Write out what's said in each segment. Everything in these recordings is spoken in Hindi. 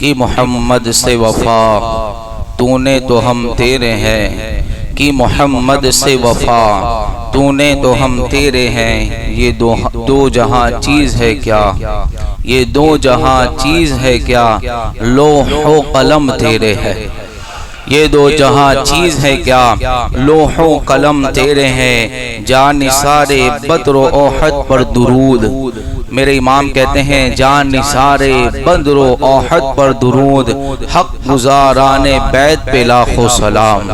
कि मोहम्मद से वफा तूने तो हम तेरे हैं, कि मोहम्मद से वफा तूने तो हम तेरे हैं। ये दो जहां चीज़ है क्या, ये दो जहां चीज़ है क्या, लोहो कलम तेरे है। ये दो जहां चीज़ है क्या, लोहो कलम तेरे हैं। जान निसारे बद्र ओहद पर दुरूद, मेरे इमाम कहते हैं जान निसारे बद्र ओहद पर दुरूद। हक गुजाराने बैत पे लाखों सलाम,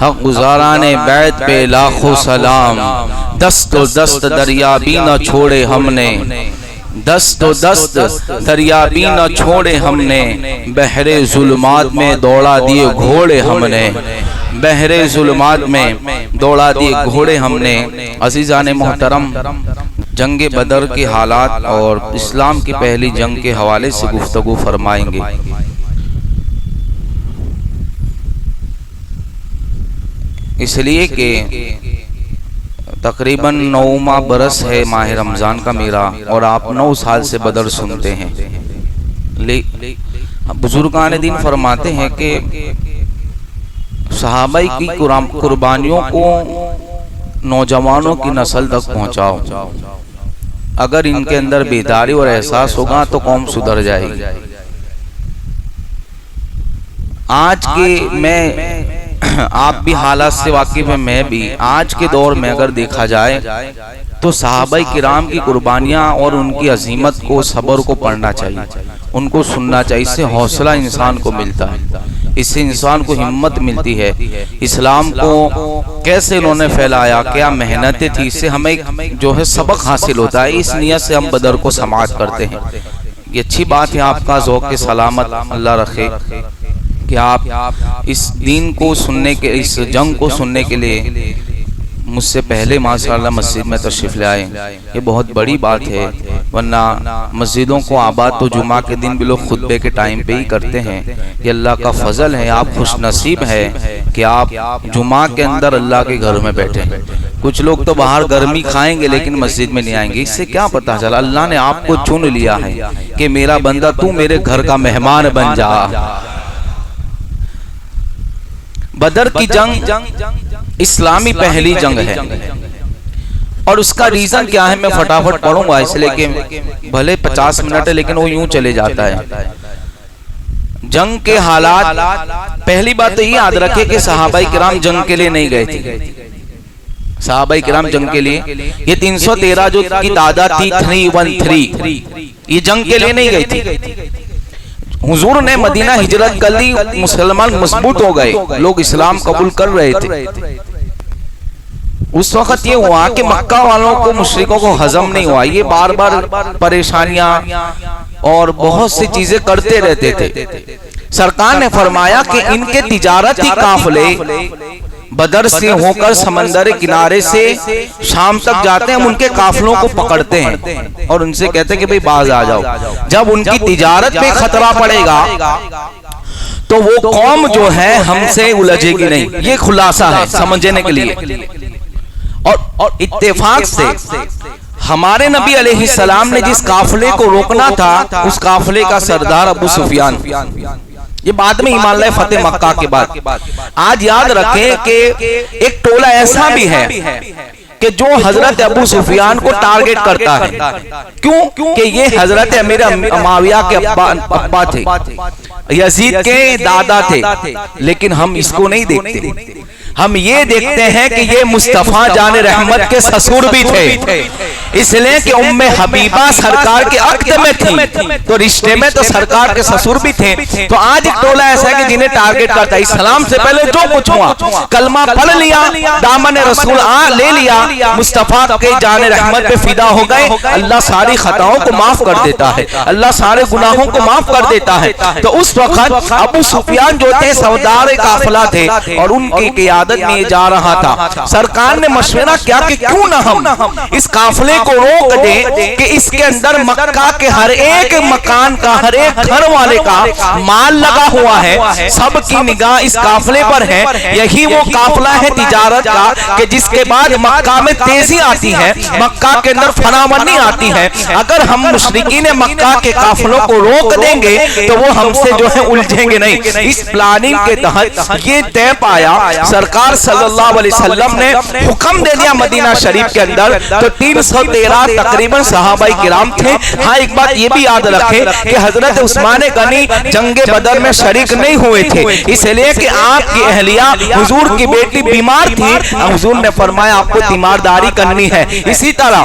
हक गुजाराने बैत पे लाखों सलाम। दस्त दस्त दरिया भी न छोड़े हमने, दस्त दस्त दरिया भी न छोड़े हमने। बहरे जुल्मात में दौड़ा दिए घोड़े हमने, बहरे जुल्मात में दौड़ा दिए घोड़े हमने। अज़ीज़ाने मोहतरम, जंगे बदर के हालात और इस्लाम की पहली जंग के हवाले से गुफ्तगू फरमाएंगे। इसलिए कि तकरीबन 9वां बरस है माह रमज़ान का मेरा, और आप 9 साल से बदर सुनते हैं। बुजुर्गान दीन फरमाते हैं कि सहाबाई की कुर्बानियों को नौजवानों की नस्ल तक पहुंचाओ। अगर इनके अंदर बेदारी और एहसास होगा तो कौम सुधर जाएगी। आज के मैं आप भी हालात से वाकिफ हैं, मैं भी। आज के दौर में अगर देखा जाए तो सहाबाई किराम की कुर्बानियाँ और उनकी अजीमत को, सब्र को पढ़ना चाहिए, उनको सुनना चाहिए। इससे हौसला इंसान को मिलता है, इससे इंसान को हिम्मत मिलती है। इस्लाम को कैसे उन्होंने फैलाया, क्या मेहनतें थी, इससे हमें जो है सबक हासिल होता है। इस नियत से हम बदर को समाअत करते हैं। ये अच्छी बात है, आपका ज़ौक़ के सलामत अल्लाह रखे कि आप इस दीन को सुनने के, इस जंग को सुनने के लिए मुझसे पहले माशाअल्लाह मस्जिद में तशरीफ़ ले आए। ये बहुत बड़ी बात है, वरना मस्जिदों को आबाद तो जुमा के दिन भी लोग खुतबे के टाइम पे ही करते हैं। ये अल्लाह का फजल है, आप खुश नसीब है कि आप जुमा के अंदर अल्लाह के घर में बैठे हैं। कुछ लोग तो बाहर गर्मी खाएंगे लेकिन मस्जिद में नहीं आएंगे। इससे क्या पता चला अल्लाह ने आपको चुन लिया है कि मेरा बंदा तू मेरे घर का मेहमान बन जा। बदर की जंग इस्लामी पहली जंग है, और उसका रीजन क्या है मैं फटाफट पढ़ूंगा, इसलिए कि भले 50 मिनट है लेकिन वो यूं चले जाता है। जंग के हालात, पहली बात तो ये याद रखे कि सहाबाई किराम जंग के लिए नहीं गए थे। सहाबाई किराम जंग के लिए, ये 313 जो की तादाद थी 313, ये जंग के लिए नहीं गई थी। हुजूर ने मदीना हिजरत कर ली, मुसलमान मजबूत हो गए, लोग इस्लाम कबूल कर रहे थे। उस वक्त ये हुआ कि मक्का वालों को, मुशरिकों को हजम नहीं हुआ। ये बार बार परेशानियां और बहुत सी चीजें करते रहते थे। सरकार ने फरमाया कि इनके तिजारती काफले बदर से होकर समंदर किनारे से शाम तक जाते हैं, हम उनके काफलों को पकड़ते हैं और उनसे कहते हैं कि भाई बाज आ जाओ। जब उनकी तिजारत पे खतरा पड़ेगा तो वो कौम जो है हमसे उलझेगी नहीं। ये खुलासा है समझने के लिए। और इत्तेफाक से हमारे नबी अलैहिस्सलाम ने जिस काफले को रोकना था, उस काफले का सरदार अबू सुफियान, ये बाद में ईमान लाए फतेह मक्का के बाद। आज याद रखें कि एक टोला ऐसा भी है कि जो हजरत अबू सुफियान को टारगेट करता है। क्यों? कि ये हजरत अमीर मुआविया के अब्बा थे, यजीद के दादा थे। लेकिन हम इसको नहीं देखते, हम ये देखते हैं कि ये मुस्तफा जान रहमत के ससुर भी थे, इसलिए कि उम्मे हबीबा सरकार के अक्द में थी, तो रिश्ते में तो सरकार के ससुर भी थे। तो आज एक टोला ऐसा है कि जिन्हें टारगेट करता है। इस्लाम से पहले जो कुछ हुआ, कलमा पढ़ लिया, दामन रसूल ले लिया, मुस्तफा के जान रहमत पे फिदा हो गए, अल्लाह सारी खताओं को माफ कर देता है, अल्लाह सारे गुनाहों को माफ कर देता है। तो उस वक्त अबू सुफियान जो थे सरदार काफिला थे और उनकी क़ियादत में जा रहा था। सरकार ने मशवरा किया कि क्यों ना हम इस काफिले को रोक दें कि इसके अंदर मक्का के हर एक मकान का, हर एक घर वाले का माल लगा हुआ है, सबकी निगाह इस काफिले पर है। यही वो काफिला है तिजारत का कि जिसके बाद मक्का में तेजी आती है, मक्का के अंदर फरामनी आती है। अगर हम मुशरिकीन मक्का के काफिलों को रोक देंगे तो वो हमसे जो है उलझेंगे नहीं। इस प्लानिंग के तहत ये तय पाया, सरकार सल्लल्लाहु अलैहि वसल्लम ने हुक्म दे दिया मदीना शरीफ के अंदर। तो 313 तकरीबन सहाबाई किराम थे। हाँ, एक बात ये भी याद रखें कि हजरत उस्मान गनी जंगे बदर में शरीक नहीं हुए थे, इसलिए कि आपकी अहलिया हुजूर की बेटी बीमार थी। हुजूर ने फरमाया आपको तीमारदारी करनी है। इसी तरह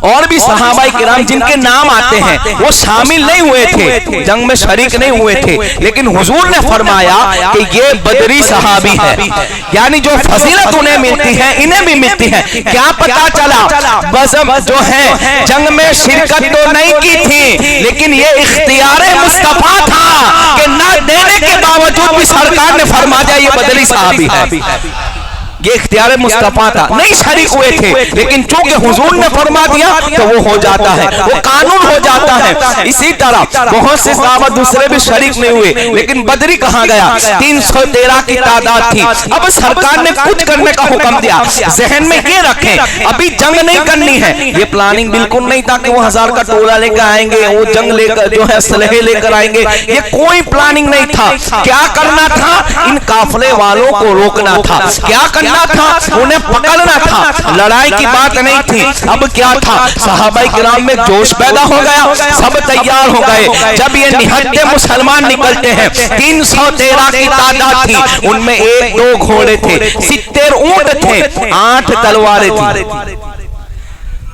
और भी सहाबाई किराम जिनके नाम आते हैं वो शामिल नहीं हुए थे, जंग में शरीक नहीं हुए थे, लेकिन हुजूर ने फरमाया कि ये बदरी सहाबी है, यानी जो फजीलत उन्हें मिलती है इन्हें भी मिलती है। क्या पता चला, बस जो है जंग में शिरकत तो नहीं की थी, लेकिन ये इख्तियारे मुस्तफा था कि ना देने के बावजूद भी सरकार ने फरमा दिया ये बदरी सहाबी है। ये इख्तियार मुस्तफा था, नहीं शरीक हुए थे, लेकिन चूंकि हुजूर ने फरमा दिया तो वो हो जाता है, वो कानून हो जाता है। इसी तरह बहुत से सहाबा दूसरे भी शरीक नहीं हुए, लेकिन बदरी कहा गया 313 की तादाद थी। अब सरकार ने कुछ करने का हुक्म दिया। जहन में ये रखें अभी जंग नहीं करनी है, ये प्लानिंग बिल्कुल नहीं था कि वो 1000 का टोला लेकर आएंगे, वो जंग लेकर जो है असलहे लेकर आएंगे, ये कोई प्लानिंग नहीं था। क्या करना था, इन काफिले वालों को रोकना था। क्या करना था, उन्हें पकड़ना था, लड़ाई की बात नहीं थी। अब क्या था, सहाबाई किराम में जोश पैदा हो गया, सब तैयार हो गए। जब ये निहत्ते मुसलमान निकलते हैं, 313 की तादाद थी, उनमें 1-2 घोड़े थे, 70 ऊंट थे, 8 तलवारें थी,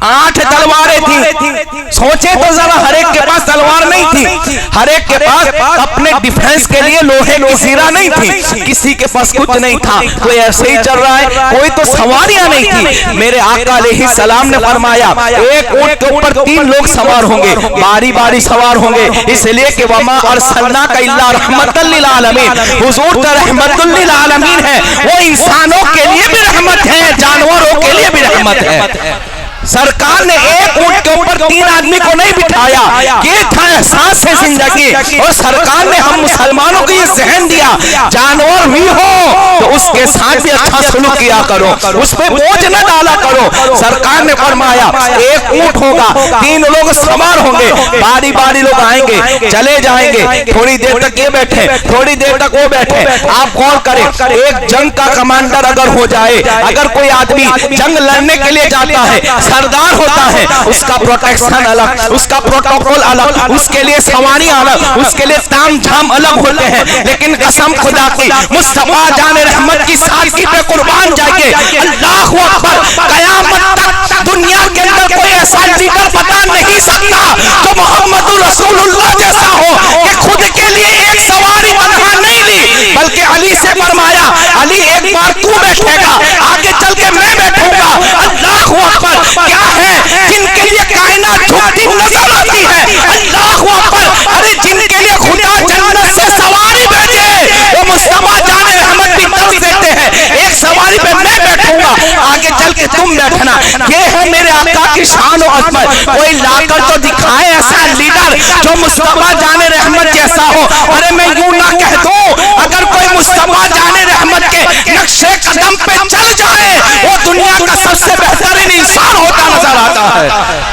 8 तलवारें थी। सोचे तो जरा, हर एक के पास तलवार नहीं थी, हर एक के पास अपने डिफेंस के लिए लोहे की सिरा नहीं थी, किसी के पास कुछ नहीं था, कोई ऐसे ही चल रहा है, कोई तो सवारियां नहीं थी। मेरे आका अलैहि सलाम ने फरमाया एक ऊंट के ऊपर 3 लोग सवार होंगे, बारी बारी सवार होंगे, इसलिए कि वमा अरसलनाका इल्ला रहमतल लिल आलमीन, हुजूर तो रहमतुल लिल आलमीन है, वो इंसानों के लिए भी रहमत है, जानवरों के लिए भी रहमत है। सरकार ने एक ऊंट के ऊपर 3 आदमी को नहीं बिठाया, ये था एहसास है जिंदगी। और सरकार ने हम मुसलमानों को ये जहन दिया, जानवर भी हो तो उसके साथ भी अच्छा सलूक किया करो, उस पे बोझ न डाला करो। सरकार ने फरमाया एक ऊंट होगा, 3 लोग सवार होंगे, बारी बारी लोग आएंगे, चले जाएंगे, थोड़ी देर तक ये बैठे, थोड़ी देर तक वो बैठे। आप गौर करें, एक जंग का कमांडर अगर हो जाए, अगर कोई आदमी जंग लड़ने के लिए जाता है, सरदार होता है, उसका प्रोटेक्शन अलग, उसका प्रोटोकॉल अलग, उसके लिए सवारी अलग, उसके लिए ताम झाम अलग होते हैं। लेकिन कसम खुदा की, मुस्तफा जान रहमत की सादगी पे कुर्बान जाइए, अल्लाहु अकबर, कयामत तक दुनिया के अंदर कोई ऐसा लीडर बता नहीं सकता जो मोहम्मद रसूलुल्लाह जैसा हो, कि खुद के लिए एक सवारी तनहा नहीं ली, बल्कि अली से फरमाया अली एक बार तू बैठेगा, आगे चल के मैं बैठूंगा। अल्लाहु अकबर, क्या है जिनके लिए कायनात झुकती नजर आती है, अल्लाहु अकबर, अरे जिनके लिए खुदा जन्नत से सवारी भेजे, वो मुस्तफा जान रहमत भी कर देते हैं, एक सवारी पे मैं बैठूंगा, आगे चल के तुम बैठना। ये है मेरे आका की शान और अजमत। कोई लाकर तो दिखाए ऐसा लीडर जो मुस्तफा जान रहमत जैसा हो। अरे मैं यूं ना कह दूं, अगर कोई मुस्तफा जान रहमत के नक्शे कदम पे चल जाए, वो दुनिया का सबसे बेहतरीन इंसान होता नजर आता है।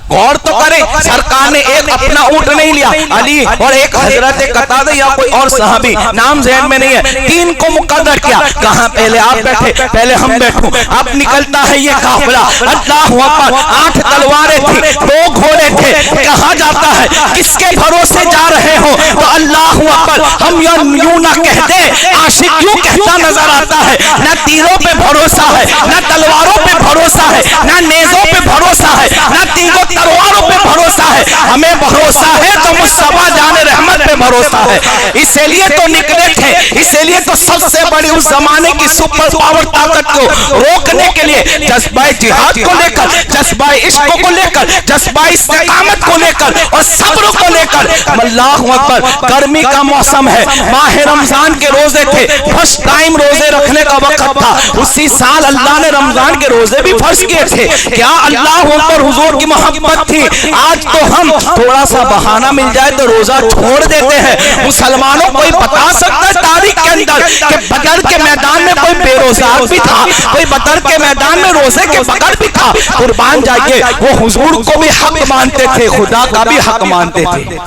गौर तो करें, सरकार ने एक अपना ऊंट नहीं लिया, अली और एक हजरत कतादा या कोई और सहाबी, नाम ज़हन में नहीं है, 3 को मुकद्दर किया। कहां पहले आप बैठे, पहले हम बैठूं। अब निकलता है ये काफिला, अल्लाहु अकबर, 8 तलवारें थी, 2 घोड़े थे। कहा जाता है किसके भरोसे जा रहे हो, तो अल्लाहु अकबर, हम यूं ना कहते, आशिक यूं कहता नजर आता है, ना तीरों पे भरोसा है, ना तलवारों पे भरोसा है, ना नेज़ों पे भरोसा है, ना तीरों तलवारों पे भरोसा है, हमें भरोसा है तो मुस्तफा जाने रहमत पे भरोसा है। इसलिए तो निकले थे, इसलिए तो सबसे बड़ी उस जमाने की सुपर पावर ताकत को रोकने के लिए जज्बा जिहाद को लेकर, जज्बा इश्क को लेकर लेकर, जज्बा इस्तिकामत को लेकर और सब्र को लेकर। अल्लाहु अकबर, गर्मी का मौसम है, माह रमजान के रोजे थे, फर्स्ट टाइम रोजे रखने का वक्त था। उसी साल अल्लाह ने रमजान के रोजे भी फर्ज किए थे। क्या अल्लाहु अकबर, हुजूर की मोहब्बत थी। आज तो हम थोड़ा सा बहाना मिल जाए तो रोजा छोड़ देते हैं। मुसलमानों कोई बता सकता है तारीख के अंदर कि बदर के मैदान में कोई बेरोजगार भी था, कोई बदर के मैदान में रोजे के बगैर भी था। कुर्बान जाइए, वो हुजूर को भी हक मानते थे, खुदा का भी हक मानते थे।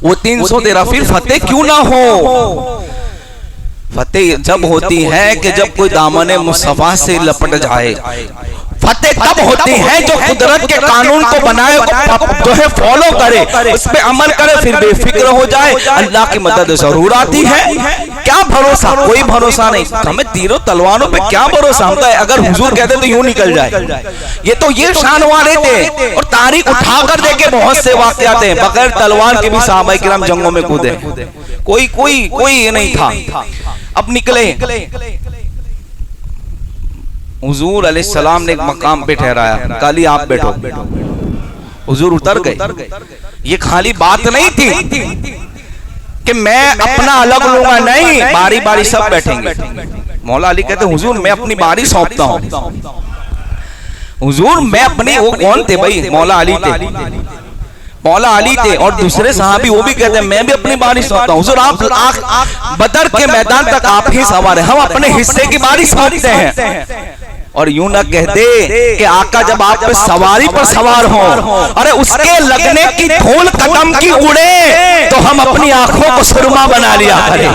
वो 313 फिर फतेह क्यों ना हो? फतेह जब होती है कि जब कोई दामने मुस्तफा से लपट जाए। फतेह तब होती है जो कुदरत के कानून को बनाए, जो है फॉलो करे, उस पे अमल करे, फिर बेफिक्र हो जाए। अल्लाह की मदद जरूर आती है। क्या भरोसा? कोई भरोसा नहीं। हमें तीरों तलवारों पे क्या भरोसा? हम तो अगर हुजूर कहते तो यूं निकल जाए। ये तो ये शान वाले थे। और तारीख उठाकर देखे बहुत से वाकयात हैं, बगैर तलवार के भी सहाबा किराम जंगों में कूदे। कोई कोई कोई ये नहीं था। अब निकले, हुजूर अलैहिस्सलाम ने एक मकाम पे ठहराया, काली आप बैठो। हुजूर उतर गए। ये खाली बात नहीं थी कि मैं अपना अलग लूंगा, नहीं, बारी बारी सब बैठेंगे। मौला अली कहते हुजूर मैं अपनी बारी सौंपता हूं। हुजूर मैं अपनी, वो कौन थे भाई? मौला अली थे। मौला अली थे और दूसरे सहाबी वो भी कहते हैं मैं भी अपनी बारी सौंपता हूं। हुजूर आप बदर के मैदान तक आप ही सवार हैं, हम अपने हिस्से की बारी सौंपते हैं। और यूं ना कहते कि आका जब आप पे सवारी पर सवार हो, अरे उसके लगने की धूल कदम की उड़े तो हम अपनी आंखों को सुरमा बना लिया करें।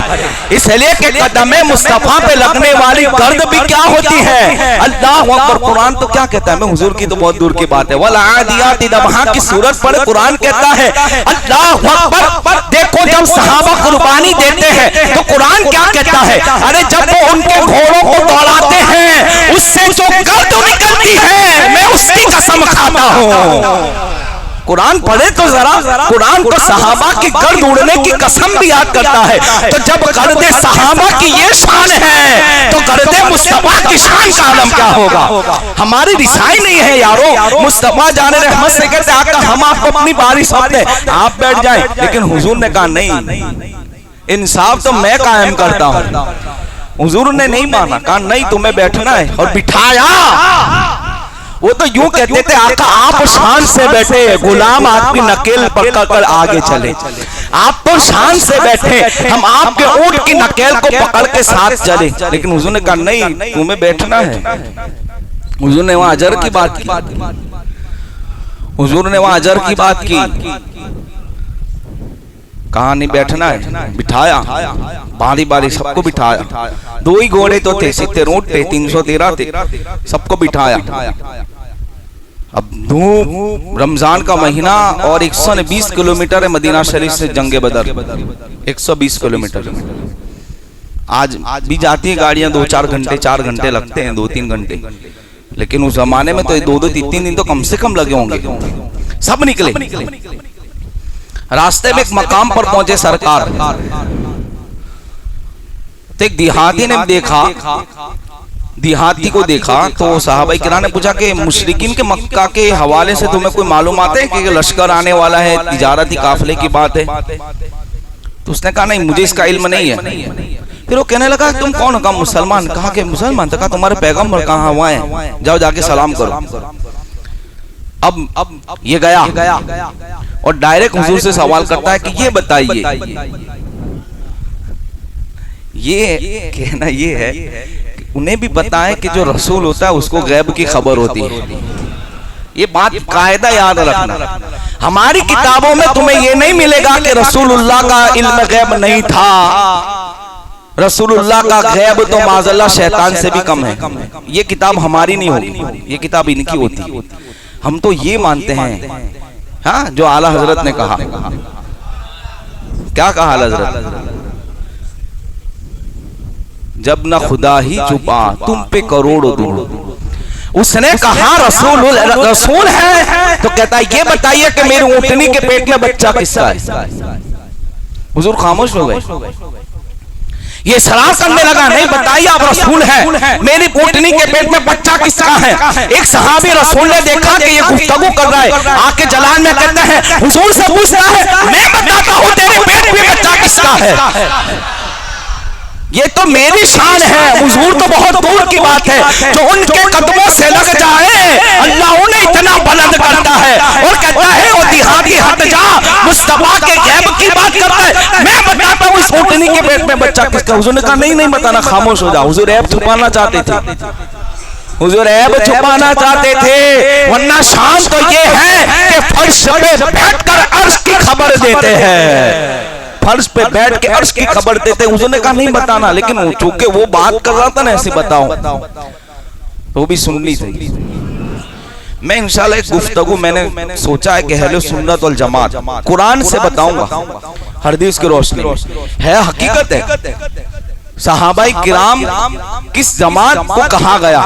इसलिए कि कदमे मुस्तफा पे लगने वाली गर्द भी क्या होती है। अल्लाह अकबर। कुरान तो क्या कहता है? मैं हुजूर की तो बहुत दूर की बात है, वल आदियाति दबहा की सूरत पर कुरान कहता है अल्लाह अकबर। देखो जब सहाबा कुर्बानी देते हैं तो कुरान क्या कहता है? अरे जब वो उनके घोड़ों को दौड़ाते हैं, उससे जो गर्द निकलती है मैं उसकी कसम खाता हूं। कुरान पढ़े तो जरा, कुरान तो सहाबा की गर्द उड़ने की कसम भी याद करता है। तो जब गर्दे सहाबा की ये शान है तो गर्दे मुस्तफा की शान का आलम क्या होगा? हमारी रिसाई नहीं है यारो। मुस्तफा जाने रहमत से कहते आका हम आपको अपनी बारी सौंपते, आप बैठ जाएं। लेकिन हुजूर ने कहा नहीं, इंसाफ तो मैं कायम करता हूं। हुजूर ने नहीं माना, कहा नहीं तुम्हें बैठना है, और बिठाया। वो तो यूं कहते थे आका आप शान से बैठे, गुलाम आपकी नकेल पकड़कर आगे चले। आप तो शान से बैठे, हम आपके ऊंट की नकेल को पकड़ के साथ चले। लेकिन हुजूर ने कहा नहीं तुम्हें बैठना है। हुजूर ने वहां अजर की बात की। हुजूर ने वहां अजर की बात की। कहा नहीं बैठना है, बिठाया। बारी बारी सबको बिठाया। 2 ही घोड़े तो थे, सीधे ऊंट थे, 313 थे, सबको बिठाया। अब धूप, रमजान का महीना और 120 किलोमीटर है मदीना शरीफ से जंगे बदर, 120 किलोमीटर। आज भी जाती है गाड़ियां 2-4 घंटे, 4 घंटे लगते हैं, 2-3 घंटे। लेकिन उस जमाने में तो 2-3 दिन तो कम से कम लगे होंगे। सब निकले। रास्ते में एक मकाम पर पहुंचे सरकार, तो एक देहाती ने देखा, देहाती को देखा तो साहबाई किराम ने पूछा कि मुशरिकीन के मक्का के हवाले से तुम्हें कोई मालूमात है कि लश्कर आने वाला है, तिजारती काफिले की बात है? तो उसने कहा नहीं मुझे इसका इल्म नहीं है। फिर वो कहने लगा तुम कौन हो? कहा मुसलमान। कहा कि मुसलमान? तो कहा तुम्हारे पैगंबर कहाँ हुआ है, जाओ जाके सलाम करो। अब ये गया और डायरेक्ट हुजूर से सवाल करता है कि ये बताइए, ये कहना ये है कि उन्हें भी पता है कि जो रसूल होता है उसको गैब की खबर होती है। ये बात कायदा याद रखना। हमारी किताबों में तुम्हें ये नहीं मिलेगा कि रसूलुल्लाह का इल्म गैब नहीं था। रसूलुल्लाह का गैब तो माज़अल्लाह शैतान से भी कम है। ये किताब हमारी नहीं होगी, ये किताब इनकी होती। हम तो ये मानते हैं हाँ जो आला हजरत ने कहा। क्या कहा आला हजरत? जब न खुदा ही छुपा तुम पे करोड़ों दूर। उसने कहा रसूल है तो कहता है ये बताइए कि मेरी ऊँटनी के पेट में बच्चा किसका है? हुजूर खामोश हो गए। ये सलाह करने लगा, नहीं बताइए आप रसूल हैं, मेरी ऊँटनी के पेट में बच्चा किसका है। एक सहाबी रसूल ने देखा कि ये गुफ्तगू कर रहा है, आके जलाल में कहता है हुजूर से पूछ रहा है, मैं बताता हूँ तेरे पेट में बच्चा किसका है। ये तो मेरी शान है, हुजूर तो बहुत दूर की बात है, जो उनके कदमों से लग जाए अल्लाह उन्हें इतना बुलंद करता है और कहता है ओ दिहाती हट जा, मुस्तफा के गैब की बात करता है, मैं बताता हूँ इस ऊँटनी के पेट में बच्चा किसका। हुजूर ने कहा नहीं बताना, खामोश हो जा। हुजूर ऐब छुपाना चाहते थे, हुजूर ऐब छुपाना चाहते थे, वरना शान तो ये है कि फर्श पे बैठकर अर्श की खबर देते हैं, फर्श पे बैठ के अर्श की खबर देते। उसने कहा नहीं बताना, लेकिन चूंकि वो बात कर रहा था ना ऐसे बताओ, तो भी सुननी थी। मैं इंशाल्लाह एक गुफ्तगू मैंने सोचा है कि अहले सुन्नत वल जमात कुरान से बताऊंगा, हदीस की रोशनी है, हकीकत है। सहाबाई किराम किस जमात को कहा गया,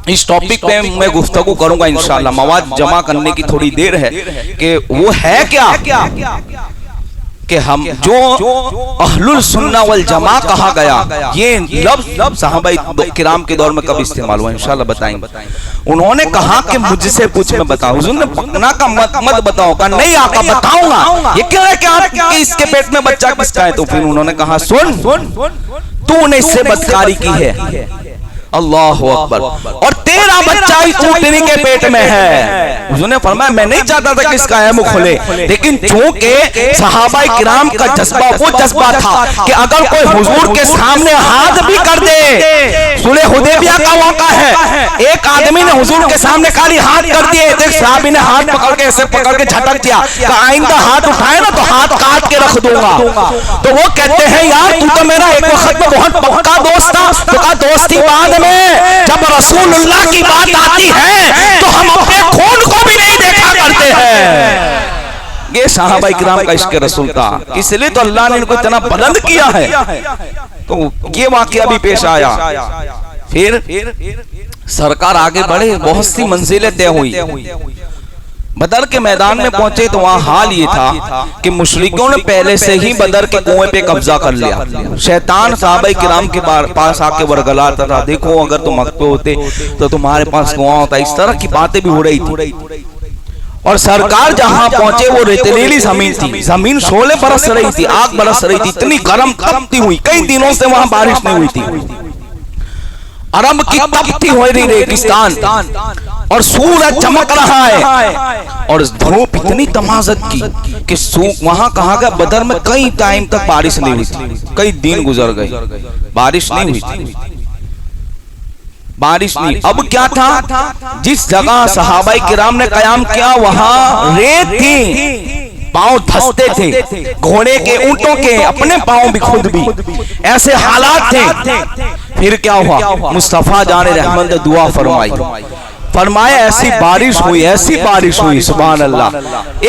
इस टॉपिक पे मैं गुफ्तगू करूंगा इंशाल्लाह। मवाद जमा करने की थोड़ी देर है कि वो है क्या कि हम जो अहलुल सुन्ना वल जमा कहा गया, ये लफ्ज़ सहाबाई किराम के दौर में कब इस्तेमाल हुआ इंशाल्लाह बताएंगे। उन्होंने कहा कि मुझसे पूछ मैं बताऊं, हुजूर ने पकना का मत बताओ, कहा नहीं आका बताऊंगा। ये क्यों है कि इसके पेट में बच्चा किसका है। तो फिर उन्होंने कहा सुन तूने इससे बदकारी की है, अल्लाह अकबर, और तेरा बच्चा इस ऊँटनी के पेट में है। उसने फरमाया मैं नहीं चाहता था कि इसका ऐब खुले, लेकिन चूंकि सहाबाए किराम का जज्बा वो जज्बा था कि अगर कोई हुजूर के सामने हाथ भी कर दे, सुलह हुदैबिया का मौका है, एक आदमी ने हुजूर के सामने खाली हाथ कर दिए, एक सहाबी ने हाथ पकड़ के ऐसे पकड़ के झटक दिया, आइंदा हाथ उठाए ना तो हाथ काट के रख दूंगा। तो वो कहते हैं यार तू तो मेरा एक वक्त में बहुत पक्का दोस्त था, तो कहा दोस्ती बाद में, जब रसूलुल्लाह की बात आती है तो हम अपने खून को भी नहीं देखा करते हैं। ये सहाबाए किराम का इश्क रसूल था, इसलिए तो अल्लाह ने इनको इतना बुलंद किया है। तो ये वाकया भी पेश आया। फिर सरकार आगे बढ़े, बहुत सी मंजिलें तय हुई। बदर के मैदान में पहुंचे तो वहां हाल ये था कि मुशरिकों ने पहले से ही बदर के कुएं पे कब्जा कर लिया। शैतान सहाबाए किराम के पास आके वरगलाता था, देखो अगर तुम हक पे होते तो तुम्हारे पास कुआं होता। इस तरह की बातें भी हो रही थी। और सरकार जहां पहुंचे वो रेतीली जमीन थी, जमीन शोले बरस रही थी, आग बरस रही थी, इतनी गर्म तपती हुई, कई दिनों से वहां बारिश नहीं हुई थी। अरब की तपती हुई रेगिस्तान और सूरज चमक रहा है और धूप इतनी तमाजत की कि वहां कहा गया बदर में कई टाइम तक बारिश नहीं हुई थी, कई दिन गुजर गए, बारिश नहीं हुई थी, बारिश नहीं। अब क्या था, जिस जगह सहाबाए किराम ने कयाम किया वहां रेत थी, पांव धंसते थे, घोड़े के ऊंटों के, अपने पांव भी खुद भी, ऐसे हालात थे। फिर क्या हुआ, मुस्तफा जाने रहमत ने दुआ फरमाई, फरमाया ऐसी बारिश हुई, ऐसी बारिश हुई, सुभान अल्लाह।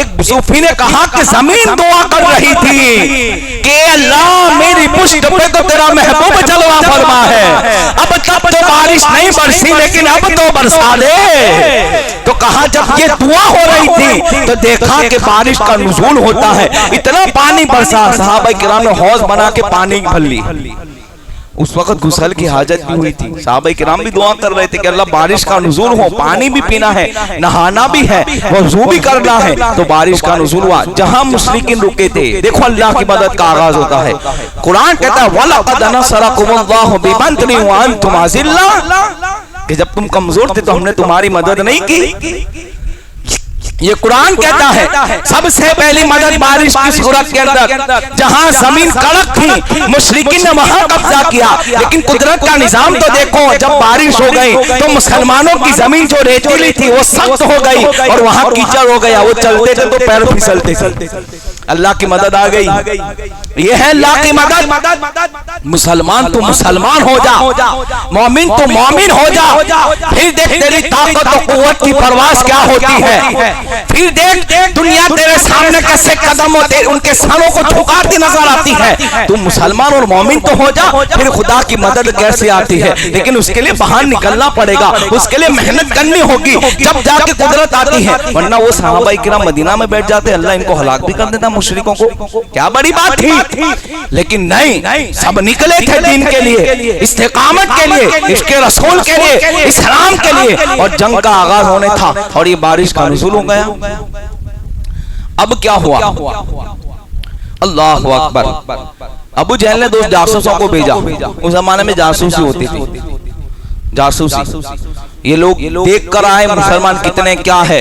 एक सूफी ने कहा कि जमीन दुआ कर रही थी कि अल्लाह मेरी पुष्ट पे तो तेरा महबूब जलवा फरमा है, अब तब तो बारिश नहीं बरसी लेकिन अब तो बरसा दे। तो कहा जब ये दुआ हो रही थी तो देखा कि बारिश का नुज़ूल होता है, इतना पानी बरसा, सहाबाए किराम ने हौज बना के पानी भर ली। उस वक्त गुसल की हाजत भी हुई थी, सहाबाए किराम भी दुआ कर रहे थे कि अल्लाह बारिश का नुज़ूल हो, पानी भी पीना है, नहाना भी है, वज़ू भी करना है। तो बारिश का नुज़ूल हुआ, जहां मुश्रिकीन रुके थे। देखो अल्लाह की मदद का आगाज होता है। कुरान कहता है वलक़द नसरकुमुल्लाहु बिबद्रिन व अंतुम अज़िल्ला, कि जब तुम कमजोर थे तो हमने तुम्हारी मदद नहीं की। ये कुरान कहता है सबसे पहली मदद बारिश की सूरत के अंदर, जहां जमीन कड़क थी मुशरिकीन ने वहां कब्जा किया, लेकिन कुदरत का निजाम तो देखो, जब बारिश हो गई तो मुसलमानों की जमीन जो रेतीली थी वो सख्त हो गई और वहां कीचड़ हो गया, वो चलते थे तो पैर फिसलते। अल्लाह की मदद आ गई। ये है अल्लाह की मदद। मुसलमान तो मुसलमान हो जा, मोमिन तो मोमिन हो जा, फिर देख तेरी ताकत और कुव्वत की परवास क्या होती है। फिर देख दुनिया तेरे सामने कैसे कदम होते, उनके सरों को झुकाती नजर आती है। तुम मुसलमान और मोमिन तो हो जा, फिर खुदा की मदद कैसे आती है। लेकिन उसके लिए बाहर निकलना पड़ेगा, उसके लिए मेहनत करनी होगी, जब जाके कुदरत आती है। वरना वो सहाबाए किराम मदीना में बैठ जाते, अल्लाह इनको हलाक भी कर देता मुशरिकों को, क्या बड़ी बात थी। लेकिन नहीं, सब निकले थे दीन के लिए, इस्तेकामत के लिए, इसके रसूल के लिए, इस्लाम के लिए, और जंग का आगाज होने था और ये बारिश का नुज़ूल हो गया। अब क्या हुआ? अल्लाहु अकबर। अबू जहल ने 2 जासूसों को भेजा। उस जमाने में जासूसी होती थी, जासूसी। ये लोग देख कर आए मुसलमान कितने क्या है,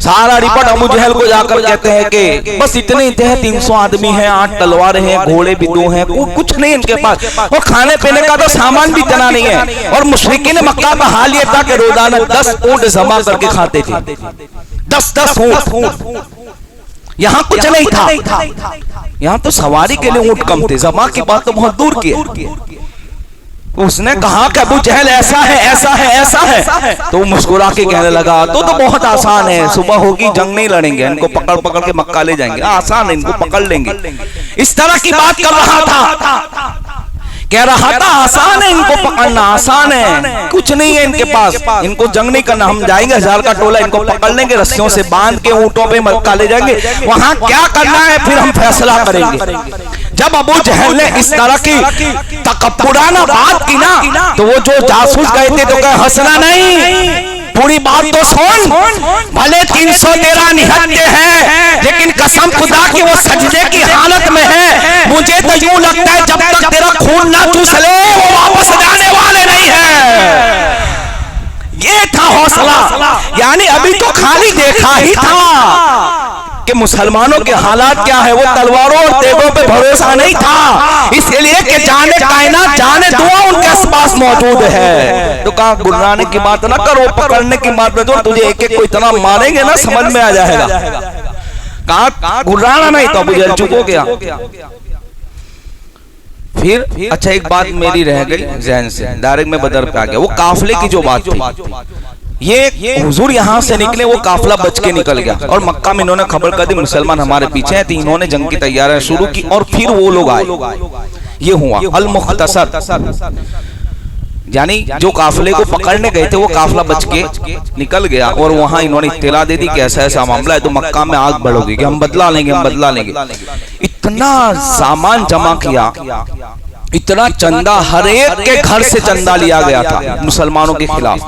सारा रिपोर्ट अबू जहल को जाकर कहते हैं कि बस इतने ही हैं, 300 आदमी हैं, 8 तलवारें हैं, घोड़े भी 2 हैं, कुछ नहीं इनके पास, और खाने पीने का तो सामान भी इतना नहीं है। और मुशरिकीन मक्का का हाल ये था कि रोजाना 10 ऊंट जमा करके खाते थे, 10 ऊंट। यहाँ कुछ नहीं था, यहाँ तो सवारी के लिए ऊंट कम थे, जमा की बात तो बहुत दूर की है। उसने कहा कि अबू जहल ऐसा है, ऐसा है, ऐसा है, तो मुस्कुरा के कहने लगा तो बहुत आसान है, सुबह होगी, जंग नहीं लड़ेंगे, इनको पकड़ पकड़ के मक्का ले जाएंगे, आसान है, इनको पकड़ लेंगे। इस तरह की बात कर रहा था, कह रहा था आसान है इनको पकड़ना, आसान है, कुछ नहीं है इनके पास, इनको जंग नहीं करना, हम जाएंगे 1000 का टोला, इनको पकड़ लेंगे, रस्सियों से बांध के ऊंटों पे मक्का ले जाएंगे, वहां क्या करना है फिर हम फैसला करेंगे। जब अबू जहल ने इस तरह की तकब्बुराना बात की ना, तो वो जो जासूस गए थे तो कहे हंसना नहीं, पूरी बात तो सुन, भले 313 निहत्ते हैं, लेकिन कसम खुदा की वो सजदे की हालत में है, मुझे तो यूं लगता है जब तक तेरा खून ना चूस ले वो वापस जाने वाले नहीं है। ये था हौसला, यानी अभी तो खाली देखा ही था कि मुसलमानों के हालात क्या है, वो तलवारों और तेगों पे भरोसा नहीं था, इसलिए कि जाने कायनात जाने दुआ उनके पास मौजूद है। तो कहा गुर्राने की बात ना करो, पकड़ने की बात ना, तुझे एक एक को इतना मारेंगे ना समझ में आ जाएगा। कहा गुर्राना नहीं, तो अबू जहल चुप हो गया। फिर अच्छा एक बात मेरी रह गई ज़हन से, डायरेक्ट में बदर पे आ गया, वो काफिले की जो बात थी, ये हुजूर यहाँ से निकले, वो काफिला बच के निकल गया और मक्का में इन्होंने खबर कर दी मुसलमान हमारे पीछे हैं, तो इन्होंने जंग की तैयारियां शुरू की और फिर वो लोग आए। ये हुआ अल मुख्तसर, यानी जो काफिले को पकड़ने गए थे वो काफिला बच के निकल गया और वहां इन्होंने इत्तला दे दी कि ऐसा ऐसा मामला है, तो मक्का में आग बढ़ोगी कि हम बदला लेंगे, हम बदला लेंगे। इतना सामान जमा किया, इतना चंदा, हर एक के घर से चंदा लिया गया था मुसलमानों के खिलाफ,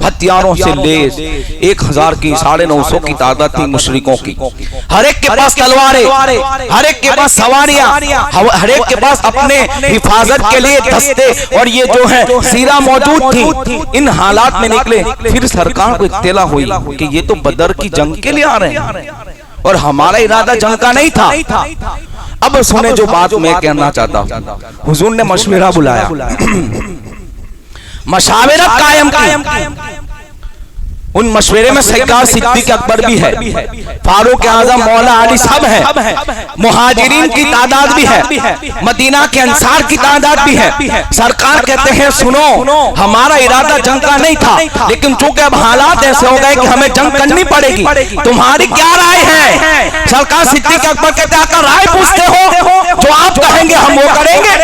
हथियारों से लेस 1000 की 950 की तादाद थी मुशरिकों की, हर एक के पास तलवारें, हर एक के पास सवारियां, हर एक के पास अपने हिफाजत के लिए दस्ते और ये जो है सीरा मौजूद थी। इन हालात में निकले, फिर सरकार को इत्तला हुई कि ये तो बदर की जंग के लिए आ रहे हैं और हमारा इरादा जंग का नहीं था। अब सुने जो बात मैं कहना चाहता हूं, हुजूर ने मशवरा बुलाया, मशावरत कायम की। उन मशवरे में सरकार सिद्दीक अकबर भी है, फारूक आजम, मौला अली सब है, मुहाजिरीन की तादाद भी है, मदीना के अंसार की तादाद भी है। सरकार कहते हैं सुनो, हमारा इरादा जंग का नहीं था, लेकिन चूंकि अब हालात ऐसे हो गए कि हमें जंग करनी पड़ेगी, तुम्हारी क्या राय है? सरकार सिद्दीक अकबर कहते हैं आका राय पूछते हो, जो आप कहेंगे हम वो करेंगे।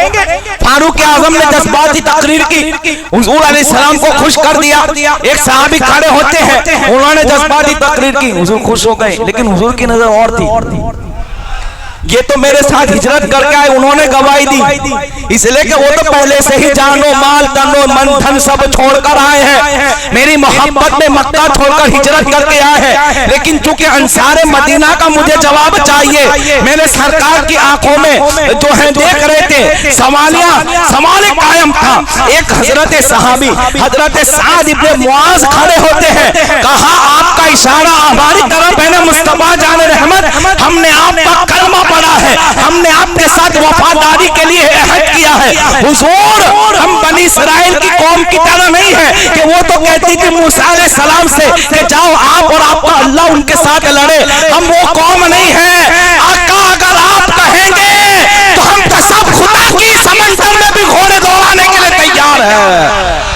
फारूक आजम ने जज्बाती तकरीर की, हुजूर अलैहिस्सलाम को खुश कर दिया। एक सहाबी खड़े होते हैं, उन्होंने जज्बाती तकरीर की, हुजूर खुश हो गए, लेकिन हुजूर की नजर और थी। ये तो मेरे साथ हिजरत करके आए, उन्होंने गवाही दी, इसलिए कि वो तो पहले से ही जानो माल तनो मन धन सब छोड़कर आए हैं, मेरी मोहब्बत में मक्का छोड़कर हिजरत करके आए हैं। लेकिन चूंकि अंसारे मदीना का मुझे जवाब चाहिए, मैंने सरकार की आंखों में जो है देख रहे थे, सवाल कायम था। एक हजरत सहाबी हजरत साद इब्ने मुआज खड़े होते हैं, कहा आपका इशारा हमारी तरफ है ना मुस्तफा जान रहमत, हमने आपका कलमा पढ़ा है, हमने आपके साथ वफादारी के लिए अहद किया है। हुजूर हम बनी इस्राइल की कौम की तरह नहीं है कि वो तो कहती थी मूसा अलैहिस्सलाम से कि जाओ आप और आपका अल्लाह उनके साथ लड़े, हम वो कौम नहीं है। आका अगर आप कहेंगे तो हम तो सब खुदा की समंदर में भी घोड़े दौड़ाने के लिए तैयार है।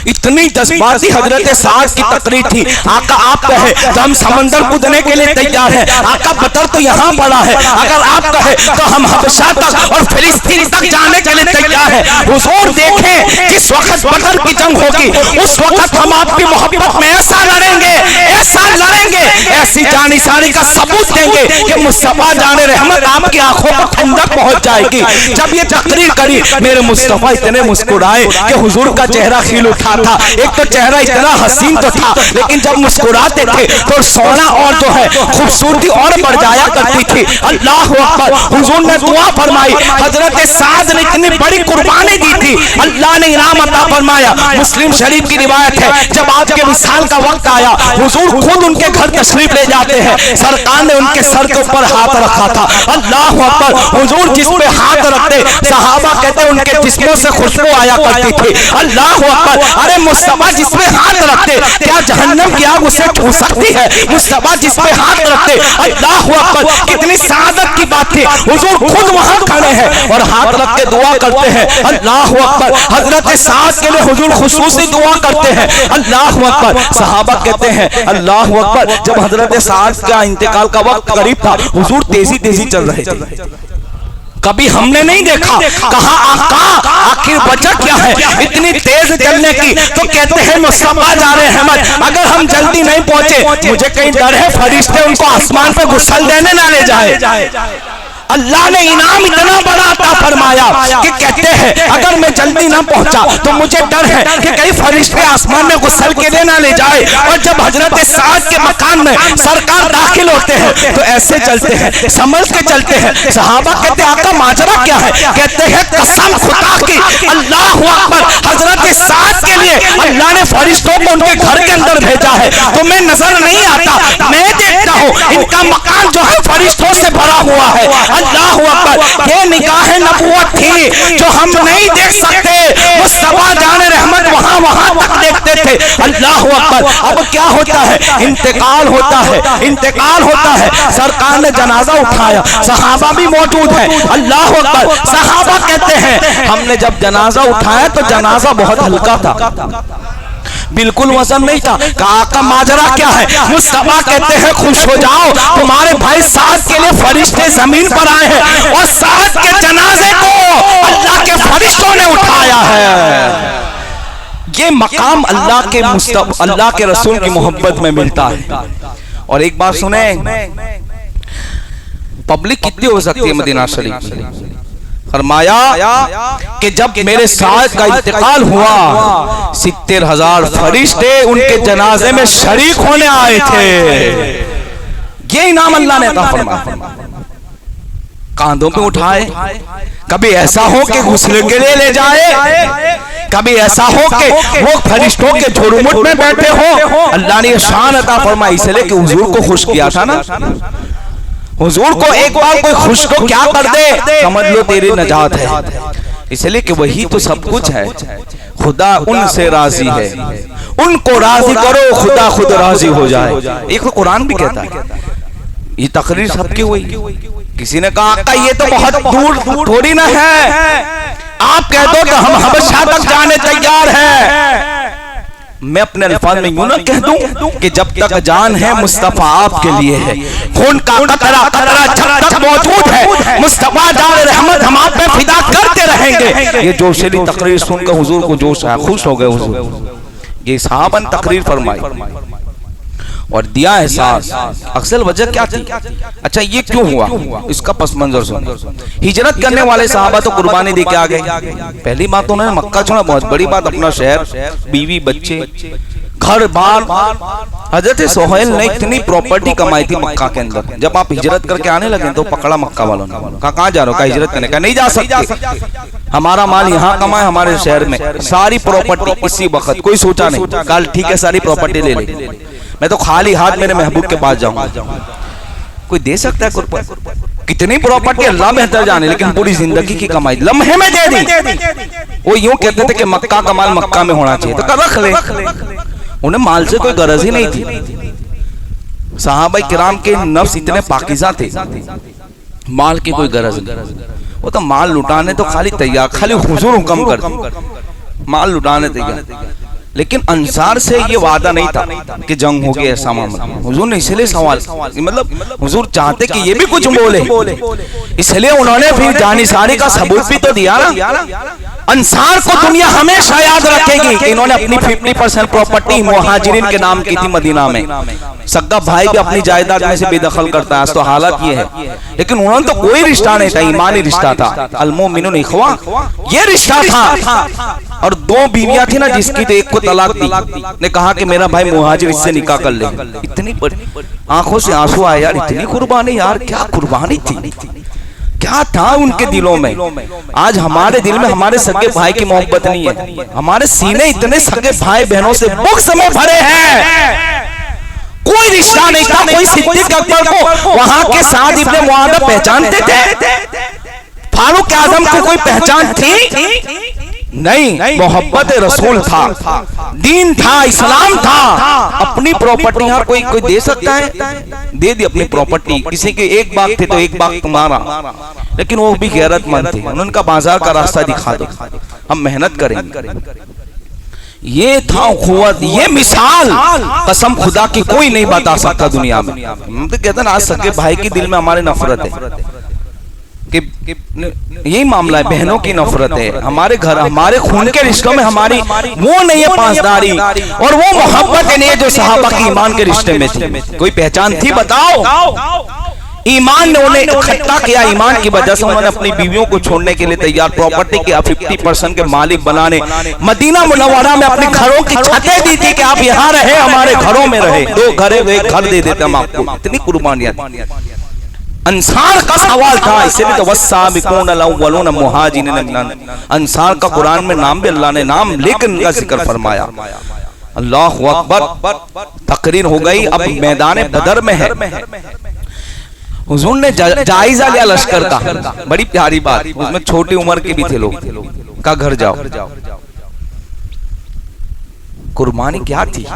इतनी जज्बाती हजरत साद की तकरीर थी, आका आप कहे तो हम समंदर कूदने के लिए तैयार है, आका बदर तो यहाँ पड़ा है, अगर आप कहे तो हम हबशा तक और फिलिस्तीन तक जाने के लिए तैयार है। हुजूर देखें जिस वक्त बदर की जंग होगी उस वक्त हम आपकी मोहब्बत में ऐसा लड़ेंगे, ऐसा लड़ेंगे, ऐसी जानिसारी साली का सबूत देंगे कि मुस्तफा जाने रहमत आपकी आंखों पर ठंडक पहुंच जाएगी। जब ये तकरीर करी मेरे मुस्तफा इतने मुस्कुराए कि हुजूर का चेहरा खिल उठा था। एक तो चेहरा इतना हसीन तो था, लेकिन जब मुस्कुराते थे तो सोना और जो है खूबसूरती और बढ़ जाया करती थी। अल्लाह अकबर। हुजूर ने दुआ फरमाई, हजरत साद ने इतनी बड़ी कुर्बानी दी थी, अल्लाह ने इनाम अता फरमाया। मुस्लिम शरीफ की रिवायत है, जब आपके विसाल का वक्त आया हुजूर खुद उनके घर तशरीफ ले जाते हैं। सरकार ने उनके सर के ऊपर हाथ रखा था। अल्लाह अकबर। हुजूर जिस पे हाथ रखते सहाबा कहते उनके जिस्मों से खुशबू आया करती थी। अल्लाह अकबर। अरे मुस्तफा जिस पे हाथ रखते क्या जहन्नम की आग उसे छू सकती है? मुस्तफा जिस पे हाथ रखते, अल्लाह अकबर, कितनी सादत की बात थी। हुजूर खुद वहां खड़े हैं और हाथ रख के दुआ करते हैं। अल्लाह अकबर। हजरत साद के लिए हुजूर खुसूसी दुआ करते हैं। अल्लाह अकबर। सहाबा कहते हैं अल्लाह अकबर, जब हजरत साद का इंतकाल का वक्त करीब था हुजूर तेजी तेजी चल रहे थे। कभी हमने नहीं देखा, कहा आका आखिर वजह क्या है इतनी तेज चलने की? तो कहते हैं मुस्तफा जाने रहमत अगर हम जल्दी नहीं पहुंचे मुझे कहीं डर है फरिश्ते उनको आसमान पे गुस्सल देने ना ले जाए। अल्लाह ने इनाम इतना बड़ा अता फरमाया कि कहते हैं अगर मैं जल्दी ना पहुंचा तो मुझे डर है कि कहीं फरिश्ते आसमान में गुस्सल के दे ना ले जाए। और जब हजरत साद के मकान में सरकार दाखिल होते हैं तो ऐसे चलते हैं, संभल के चलते हैं। सहाबा कहते हैं आका माजरा क्या है? कहते हैं कसम खुदा की, अल्लाह अकबर, हजरत साद के लिए अल्लाह ने फरिश्तों को उनके घर के अंदर भेजा है। तुम्हें नजर नहीं आता, मैं देखता हूँ इनका मकान जो है फरिश्तों से भरा हुआ है। अल्लाह अकबर। ये निगाह नबूवत थी जो हम नहीं देख सकते, मुस्तफा जाने रहमत वहां वहां तक देखते थे। अल्लाह अकबर। अब क्या होता है? इंतकाल होता है, इंतकाल होता है। सरकार ने जनाजा उठाया, सहाबा भी मौजूद है। अल्लाह अकबर। सहाबा कहते हैं हमने जब जनाजा उठाया तो जनाजा बहुत हल्का था, बिल्कुल वजन नहीं था। कहा का माजरा क्या है? मुस्तफा कहते हैं खुश हो जाओ, तुम्हारे भाई साद के लिए फरिश्ते जमीन पर आए हैं और साद के जनाजे को अल्लाह के फरिश्तों ने उठाया है। ये मकाम अल्लाह के रसूल की मोहब्बत में मिलता है। और एक बात सुने, पब्लिक कितनी हो सकती है मदीना शरीफ? फरमाया कि जब मेरे साद का इंतकाल हुआ 70,000 फरिश्ते उनके जनाजे में शरीक होने आए थे। ये इनाम अल्लाह ने अता फरमाया। कांधों पे उठाए, कभी ऐसा हो कि गुस्ल के लिए ले जाए, कभी ऐसा हो कि वो फरिश्तों के झुरमुट में बैठे हो। अल्लाह ने शान अता फरमाई इसलिए कि हुजूर को खुश किया था ना। हुजूर को एक बार कोई खुश को क्या कर दे समझ लो तेरी नजात है। इसलिए कि वही तो सब कुछ है। खुदा उनसे राजी है, उनको राजी करो खुदा खुद राजी हो जाए। एक तो कुरान भी कहता है। ये तकरीर सबकी हुई। किसी ने कहा आका ये तो बहुत दूर थोड़ी ना है, आप कह दो कि हम हबशा तक जाने तैयार हैं। मैं अपने अल्फाज में यूं ना कह दूं कि जब तक जान है मुस्तफा आपके लिए है, खून का कतरा कतरा जब तक मौजूद है मुस्तफा जान रहमत हम आप पे फिदा करते रहेंगे। ये जोशीली तकरीर सुनकर हुजूर को जोश आया, खुश हो गए हुजूर। ये साहबन तकरीर फरमाई और दिया एहसास। अक्सर वजह क्या थी? अच्छा ये क्यों हुआ? इसका पस मंजर सुनो। हिजरत करने वाले साहबा तो कुर्बानी दे के आ गए। पहली बात तो उन्होंने मक्का छोड़ा, बहुत बड़ी बात, अपना शहर, बीवी बच्चे, घर बार। हजरत सोहेल ने इतनी प्रॉपर्टी कमाई थी मक्का के अंदर। जब आप हिजरत करके आने लगे तो पकड़ा मक्का वालों ने, कहा कहाँ जा रहे हो? कहा हिजरत करने का। नहीं जा सकते, हमारा माल यहाँ कमाए हमारे शहर में, सारी प्रॉपर्टी इसी वक्त। कोई सोचा नहीं, कल ठीक है सारी प्रॉपर्टी ले ले, मैं तो खाली हाथ मेरे महबूब के पास जाऊंगा। कोई दे सकता है कुर्बान? कितनी प्रॉपर्टी अल्लाह बेहतर जाने, लेकिन पूरी जिंदगी की कमाई लम्हे में दे दी। वो यूं कहते थे कि मक्का का माल मक्का में होना चाहिए, तो रख ले। उन्हें माल से कोई गरज ही नहीं थी। सहाबा किराम के नफ्स इतने पाकीज़ा थे, माल की कोई गरज नहीं। वो तो माल लुटाने तो खाली तैयार, खाली हुजूर हुक्म कर, माल लुटाने तैयार। लेकिन अंसार से ये वादा नहीं था कि जंग होगी, ऐसा मामला। हुजूर ने इसलिए सवाल, मतलब हुजूर चाहते कि ये भी कुछ बोले, इसलिए उन्होंने फिर जानिसारी का सबूत भी तो दिया ना। अंसार को दुनिया हमेशा याद रखेगी कि इन्होंने अपनी 50% प्रॉपर्टी मुहाजिरिन के नाम की थी मदीना में। सगा भाई भी अपनी जायदाद में से बेदखल करता है, आज तो हालत ये है। लेकिन उन्होंने तो कोई रिश्ता नहीं था, ईमानी रिश्ता था, अल मोमिनुन इख्वा, ये रिश्ता था। और 2 बीवियां थी ना, जिसकी तो एक को तलाक दी, ने कहा कि मेरा भाई मुहाजिर, इससे निकाह कर ले। इतनी आंखों से आंसू आए यार, इतनी कुर्बानी यार, क्या कुर्बानी थी, क्या था उनके दिलों में। आज हमारे दिल में हमारे सगे भाई की मोहब्बत नहीं है, हमारे सीने इतने सगे भाई बहनों से बुग़्ज़ में भरे हैं। कोई रिश्ता नहीं था, कोई सिद्दीक़ अकबर को वहां के साथ इब्ने मुआदा पहचानते थे, फारूक आज़म को कोई पहचान थी नहीं। मोहब्बत रसूल था, दीन था, इस्लाम था। अपनी प्रॉपर्टी यहाँ कोई दे सकता है? दे दी अपनी प्रॉपर्टी। किसी के 1 बाग थे तो 1 बाग तुम्हारा, लेकिन वो भी गैरतमंद थे, उनका बाजार का रास्ता दिखा दो, हम मेहनत करेंगे। ये था उखुवत, ये मिसाल कसम खुदा की कोई नहीं बता सकता दुनिया में। हम तो कहते हैं आज सगे भाई के दिल में हमारे नफरत है कि यही मामला है, बहनों की नफरत है। हमारे घर, हमारे खून के रिश्तों में हमारी वो नहीं है पासदारी और वो मोहब्बत नहीं है जो सहाबा की ईमान के रिश्ते में थी। कोई पहचान थी? बताओ। ईमान ने उन्हें इकट्ठा किया, ईमान की वजह से उन्होंने अपनी बीवियों को छोड़ने के लिए तैयार, प्रॉपर्टी के 50% के मालिक बनाने, मदीना मुनव्वरा में अपने घरों की छतें दी थी कि आप यहाँ रहे, हमारे घरों में रहे। 2 घर 1 घर दे देते हम आपको। इतनी कुर्बानियां, अंसार का सवाल था। इसलिए तो वस्साबिकून अल-अव्वलून मुहाजिरिन, अंसार का कुरान में नाम भी अल्लाह ने नाम लेकर उनका जिक्र फरमाया। अल्लाहु अकबर। तकरीर हो गई, अब मैदान बदर में है। हुजूर ने जायजा लिया लश्कर का, बड़ी प्यारी बात, उसमें छोटी उम्र के भी थे लोग, का घर जाओ। कुर्बानी क्या थी।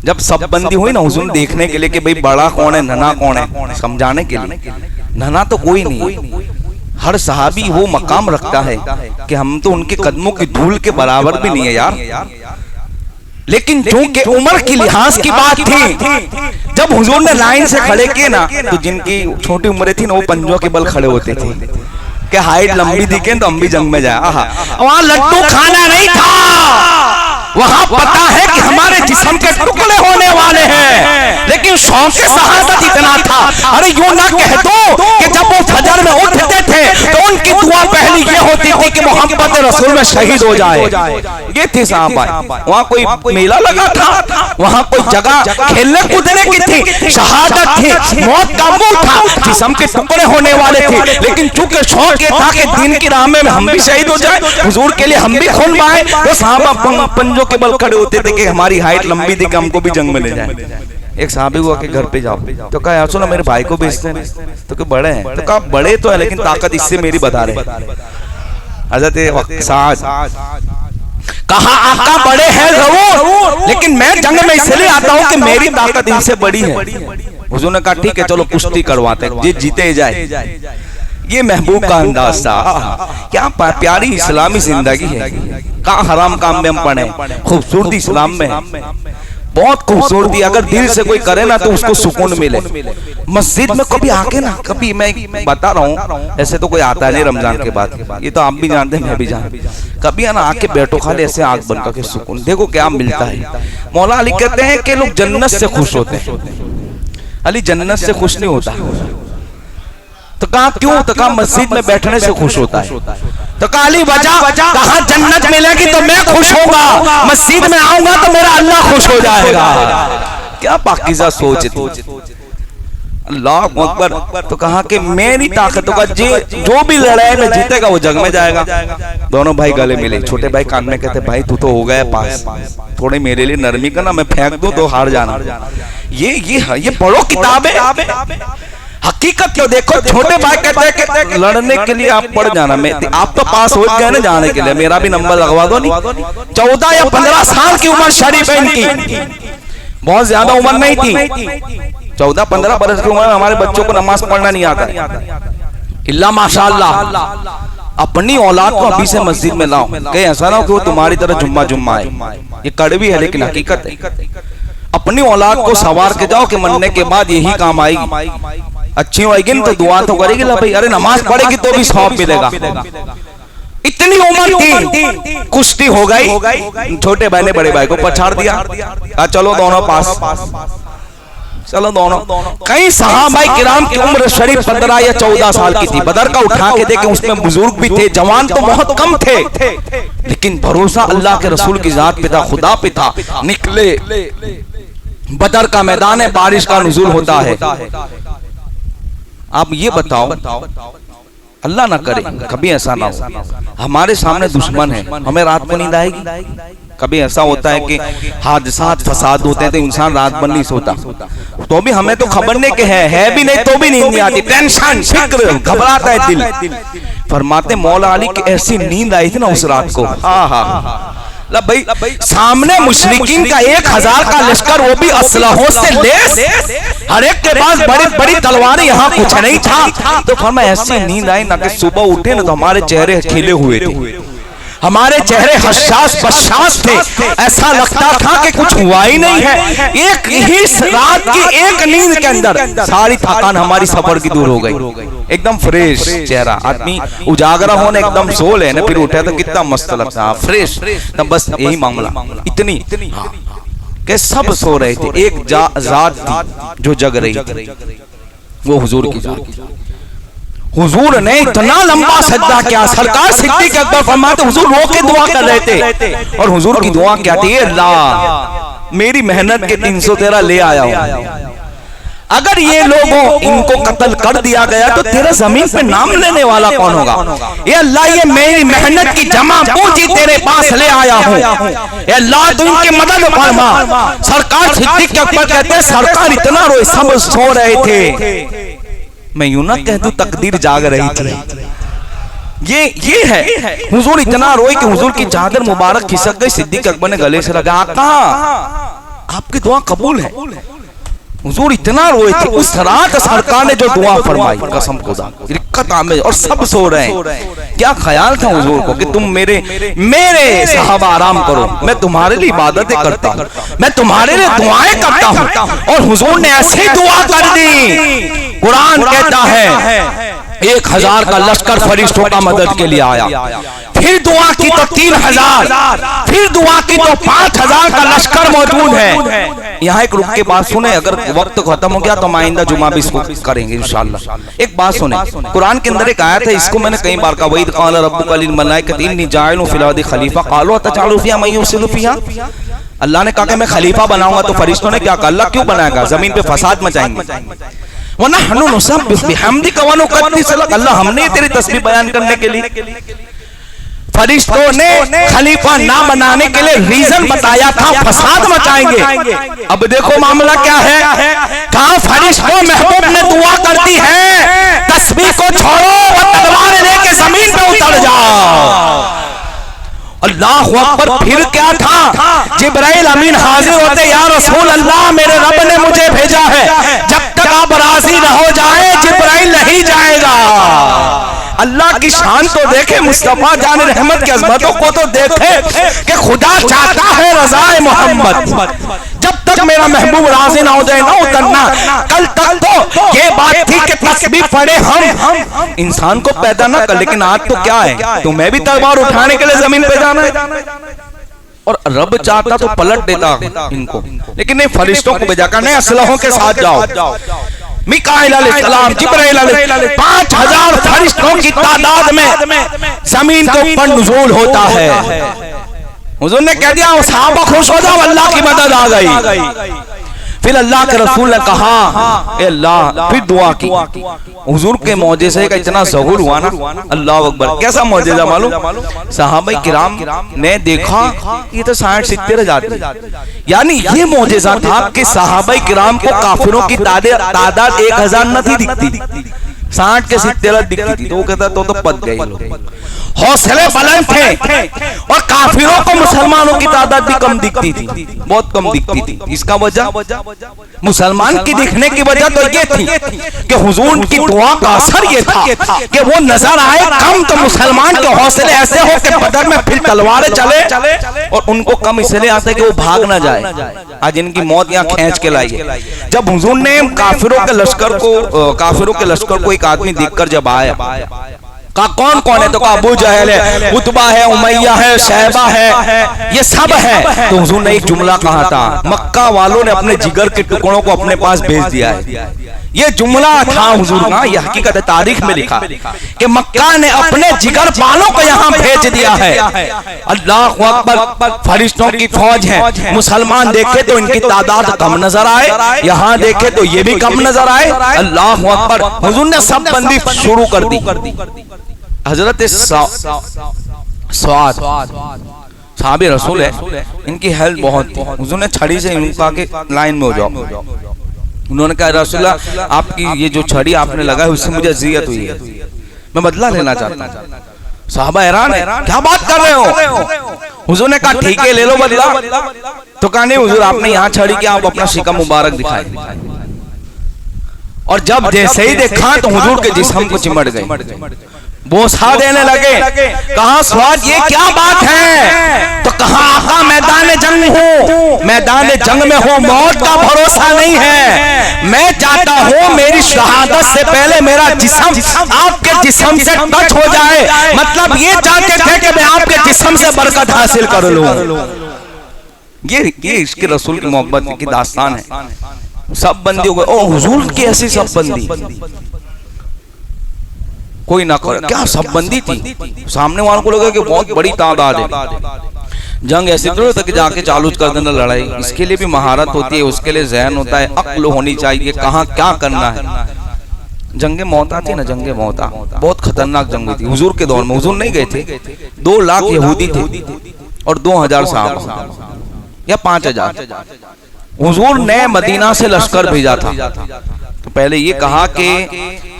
जब सब बंदी हुई ना, हुजूर देखने के लिए कि भाई बड़ा कौन है, नना कौन है, समझाने के लिए। नना तो कोई नहीं है, हर सहाबी वो मकाम रखता है कि हम तो उनके कदमों की धूल के बराबर भी नहीं है यार। लेकिन चूंकि उम्र की लिहाज की बात थी, जब हुजूर ने लाइन से खड़े किए ना, तो जिनकी छोटी उम्र थी ना, वो पंजों के बल खड़े होते थे कि हाइट लंबी दिखे तो हम भी जंग में जाए। वहां लड्डू खाना नहीं था, वहां पता है कि हमारे जिस्म के टुकड़े होने वाले हैं, लेकिन शौक शहादत इतना था। अरे यूं ना कह दो कि जब वो फजर में उठते थे तो उनकी दुआ पहली ये होती थी कि मोहब्बत रसूल में शहीद हो जाए। ये थी साहबा। वहां कोई मेला लगा था, वहां कोई जगह खेलने कूदने की थी, शहादत थी, मौत का मुंह था, जिस्म के टुकड़े होने वाले थे। लेकिन चूंकि शौक ये था कि दीन की राह में हम भी शहीद हो जाए, हुजूर के लिए हम भी खून बहाए, तो साहबा पंजों के बल खड़े होते थे कि हमारी हाइट लंबी थी कि हमको भी जंग में ले जाए। एक साहबी हुआ कि घर पे जाओ, तो कहा यार सुनो मेरे भाई को बेचते हैं, तो कि बड़े हैं, तो कहा बड़े तो है लेकिन ताकत इससे मेरी बता रहे। हज़रत साद कहा आका बड़े हैं जरूर, लेकिन मैं जंग में इसलिए आता हूँ कि मेरी ताकत इनसे बड़ी है। हुजूर ने कहा ठीक है चलो कुश्ती करवाते हैं, जी जीते जाए। ये महबूब का अंदाज था। क्या प्यारी इस्लामी जिंदगी है, कहाँ हराम काम में हम पड़े, खूबसूरती इस्लाम में है, बहुत खूबसूरती। अगर दिल से कोई करे ना तो उसको सुकून मिले। मस्जिद में कभी आके ना, कभी मैं बता रहा हूँ, ऐसे तो कोई आता नहीं रमजान के बाद, ये तो आप भी जानते हैं मैं भी जानता, कभी है ना आके बैठो खाली ऐसे आग बंद करके सुकून, देखो क्या मिलता है। मौला अली कहते हैं कि लोग जन्नत से खुश होते हैं, अली जन्नत से खुश नहीं होता। तो कहा क्यों? तो कहा मस्जिद में बैठने से खुश होता है। तो कहा अली वजह, कहा जन्नत मिलेगी तो मैं खुश होगा, मस्जिद में आऊंगा तो मेरा अल्लाह खुश हो जाएगा। क्या पाकीज़ा सोच थी, अल्लाह अकबर। तो कहा कि मेरी ताकतों का जो भी लड़ाई में जीतेगा वो जंग में जाएगा। दोनों भाई गले मिले, छोटे भाई कान में कहते भाई तू तो हो गया पास, थोड़ी मेरे लिए नरमी करना, मैं फेंक दूं तो हार जाना। ये पढ़ो किताबें, हकीकत क्यों देखो। छोटे भाई कहते हैं कि लड़ने के लिए आप पढ़ जाना, मैं आप तो पास हो गए ना जाने के लिए, मेरा भी नंबर लगवा दो। नहीं 14 या 15 साल की उम्र शरीफ है इनकी, बहुत ज्यादा उम्र नहीं थी। 14-15 बरस की उम्र में हमारे बच्चों को नमाज पढ़ना नहीं आता, इल्ला माशाअल्लाह। अपनी औलाद को अभी से मस्जिद में लाओ, कहीं ऐसा ना हो कि वो तुम्हारी तरह जुम्मा आए। ये कड़वी है लेकिन हकीकत है। अपनी औलाद को सवार के जाओ कि मरने के बाद यही काम आएगी, अच्छी होगी तो दुआ तो करेगी ना भाई, अरे नमाज पढ़ेगी तो भी सवाब मिलेगा। इतनी उम्र थी, कुश्ती हो गई, छोटे भाई ने बड़े भाई को पछाड़ दिया, चलो दोनों पास, चलो दोनों। कई सहाबाए किराम की उम्र शरीफ 15 या 14 साल की थी। बदर का उठा के देखे, उसमें बुजुर्ग भी थे, जवान तो बहुत कम थे, लेकिन भरोसा अल्लाह के रसूल की जात पे था, खुदा पे था। निकले, बदर का मैदान है, बारिश का नुज़ूल होता है। आप ये बताओ, अल्लाह ना करे कभी ऐसा ना हो, हमारे सामने दुश्मन है, हमें रात को नींद आएगी? कभी ऐसा होता है कि हादसात फसाद होते हैं तो इंसान रात भर नहीं सोता, तो भी हमें तो खबर नहीं कि है भी नहीं तो भी नींद नहीं आती, टेंशन, फिक्र, घबराता है दिल। फरमाते मौला अली की ऐसी नींद आई थी ना उस रात को, हाँ हाँ भाई, सामने मुशरिकीन का 1000 का लश्कर, वो भी असलहों से लेस, हर एक के पास बड़ी बड़ी तलवारें, यहाँ कुछ नहीं था। तो फरमाया ऐसी नींद आई ना कि सुबह उठे ना तो हमारे चेहरे खिले हुए थे, हमारे चेहरे हशास बशास थे, ऐसा लगता था कि कुछ हुआ ही नहीं है। एक ही रात की एक नींद के अंदर सारी थकान हमारी सफर की दूर हो गई, एकदम फ्रेश चेहरा। आदमी उजागरा होने एकदम सो ले ना, फिर उठे तो कितना मस्त लगता, फ्रेश। तब बस यही मामला, इतनी कि सब सो रहे थे, एक जात थी जो जग रही थी, वो हुजूर की जात। हुजूर ने इतना लंबा सजदा किया, सरकार सिद्दीक़ अकबर फरमाते हुजूर रो के दुआ कर रहे थे, और हुजूर की दुआ क्या थी? अल्लाह मेरी मेहनत के 313 ले आया हूं, अगर ये लोगों इनको कत्ल कर दिया गया तो तेरा जमीन पे नाम लेने वाला कौन होगा? ये अल्लाह, ये मेरी मेहनत की जमा पूंजी तेरे पास ले आया हूं, ये अल्लाह तू इनकी मदद फरमा। सरकार सिद्दीक़ अकबर कहते हैं सरकार इतना रोए, सब सो रहे थे, मैं यूं ना कह दूं तकदीर जाग रही थी। ये है, हुजूर इतना रोए कि हुजूर की चादर मुबारक खिसक गई। सिद्दीक़ अकबर ने गले से लगा, आका आपकी दुआ कबूल है। हुजूर इतना रोए थे, उस रात सरकार ने जो दुआ फरमाई, कसम खुदा रिक्कत आमेज, और सब सो रहे हैं। क्या ख्याल था हुजूर को कि तुम मेरे साहबा आराम करो, मैं तुम्हारे लिए इबादतें करता हूँ, मैं तुम्हारे लिए दुआएं करता हूँ। और हुजूर ने ऐसी दुआ कर दी, कुरान कहता है 1000 का लश्कर फरिश्तों का मदद के लिए आया, फिर दुआ की तो 3000, फिर दुआ की तो 5000 का लश्कर मौजूद है। यहाँ एक रुक के बात सुने, अगर वक्त खत्म हो गया तो आइंदा जुमा भी इसको करेंगे इंशाअल्लाह। एक बात सुने, कुरान के अंदर एक आयत है, इसको मैंने कई बार कहा, वही क़ाल रब्बुका लिल मलाइकति इन्नी जाइलुन फिल अर्दि खलीफा क़ालू अतजअलु फ़ीहा मन युफ़सिदु फ़ीहा। अल्लाह ने कहा कि मैं खलीफा बनाऊंगा, तो फरिश्तों ने क्या कहा? अल्लाह क्यों बनाएगा? जमीन पे फसाद मचाएंगे। वनहनु नुसब्बिहु बिहम्दिका व नुक़द्दिसु लक, अल्लाह हमने तेरी तस्बीह बयान करने के लिए। फरिश्तों ने खलीफा ना बनाने के लिए रीजन बताया था, फसाद मचाएंगे। अब देखो मामला क्या है, कहा फरिश्तों महबूब ने दुआ कर दी है, तस्बीह को छोड़ो और तलवार लेके जमीन पे उतर जाओ। अल्लाहु अकबर। फिर क्या था? जिब्राइल अमीन हाजिर होते, या रसूल अल्लाह मेरे रब ने मुझे भेजा है, जब तक आप राजी न हो जाए जिब्राइल नहीं जाएगा। अल्लाह की शान तो देखे, मुस्तफा जान रहमत की अज़मतों को तो देखे कि खुदा चाहता है रज़ाए मोहम्मद, जब तक मेरा महबूब राजी ना हो जाए ना उतरना। कल तक तो ये बात थी कि तस्बीह पढ़े हम इंसान को पैदा ना कर, लेकिन आज तो क्या है, तुम्हें भी तलवार उठाने के लिए जमीन पे जाना है। और रब चाहता तो पलट देता इनको, लेकिन नहीं, फरिश्तों को भेजा कर, नहीं असलहों के साथ जाओ। मिकाईल अलैहिस्सलाम, जिब्राइल अलैहिस्सलाम, 5000 फरिश्तों की तादाद में जमीन के ऊपर नुज़ूल होता है। हुजूर ने कह दिया सहाबा खुश हो जाओ, अल्लाह की मदद आ गई। फिर अल्लाह के रसूल ने कहा ए अल्लाह, फिर दुआ की। हुजूर के मौजज़े का इतना ज़हूर हुआ ना, अल्लाह अकबर। कैसा मौजज़ा मालूम? सहाबाए किराम ने देखा ये तो 60-70 हजार, यानी ये मौजज़ा था कि सहाबाए किराम को काफिरों की तादाद 1000 न थी दिखती, 60 के 70 दिखती थी। तो वो कहता तो पद गए लोग, हौसले बुलंद थे, और काफिरों को मुसलमानों की तादाद भी कम दिखती थी, बहुत कम दिखती थी। इसका वजह, मुसलमान की दिखने की वजह तो ये थी कि हुजूर की दुआ का असर ये था कि वो नजर आए कम, तो मुसलमान के हौसले ऐसे हो कि बदर में फिर तलवारें चले, और उनको कम इसलिए आते कि वो भाग ना जाए। आज इनकी मौत यहाँ खींच के लाई है। जब हुजूर ने काफिरों के लश्कर को एक आदमी देखकर जब आया, कहा कौन कौन है? तो कहा अबू जहल है, उतबा है, उमैया है, शैबा है, ये सब है। तो हुजूर ने एक जुमला कहा था, मक्का वालों ने अपने जिगर के टुकड़ों को अपने पास भेज दिया है। ये जुमला था हुजूर का, ये हकीकत है, तारीख में लिखा कि मक्का ने अपने जिगर वालों को यहाँ भेज दिया है। अल्लाह अकबर, फरिश्तों की फौज है। मुसलमान देखे तो इनकी तादाद कम नजर आए, यहाँ देखे तो ये भी कम नजर आए। अल्लाह अकबर, हुजूर ने सब बंदी शुरू कर दी। हजरत सवाद साहबे रसूल है, इनकी हेल्थ बहुत थी। हुजूर ने छड़ी से इनका के लाइन में हो जाओ। उन्होंने कहा रसूलल्लाह, आपकी ये जो छड़ी आपने लगाई उससे मुझे अज़ियत हुई है, मैं बदला लेना चाहता हूं। साहबा हैरान है, क्या बात कर रहे हो? हुजूर ने कहा ठीक है, ले लो बदला। तो कहा नहीं हुजूर, आपने यहाँ छड़ी के आप अपना शिकम मुबारक दिखाए। और जब जैसे ही देखा तो हुजूर के जिस्म को चिमट गए, बोसा देने लगे। कहा स्वाद ये क्या बात है? तो कहा आका मैदान जंग हूँ, मैदान जंग में हूँ, मौत का भरोसा नहीं है। मैं चाहता हूँ मेरी शहादत से पहले मेरा जिस्म आपके जिस्म से टच हो जाए। मतलब ये चाहते थे कि मैं आपके जिस्म से बरकत हासिल कर लूं। ये इसके रसूल की मोहब्बत की दास्तान है। सब बंदी हो गए, ओ हुजूर की ऐसी सब बंदी कोई ना करे, क्या सब बंदी थी। सामने वालों को लगा कि बहुत बड़ी तादाद है। जंग ऐसे तो तक जाके चालू कर देना लड़ाई, इसके लिए भी महारत होती है, उसके लिए ज़हन होता है, अक्ल होनी चाहिए, कहाँ क्या करना है। जंगे मौता थी ना, जंगे मौता बहुत खतरनाक जंग हुई थी हुजूर के दौर में। हुजूर नहीं गए थे, 2 लाख यहूदी थे और 2000 साहबा या 5000। हुजूर ने मदीना से लश्कर भेजा था। तो पहले ये कहा कि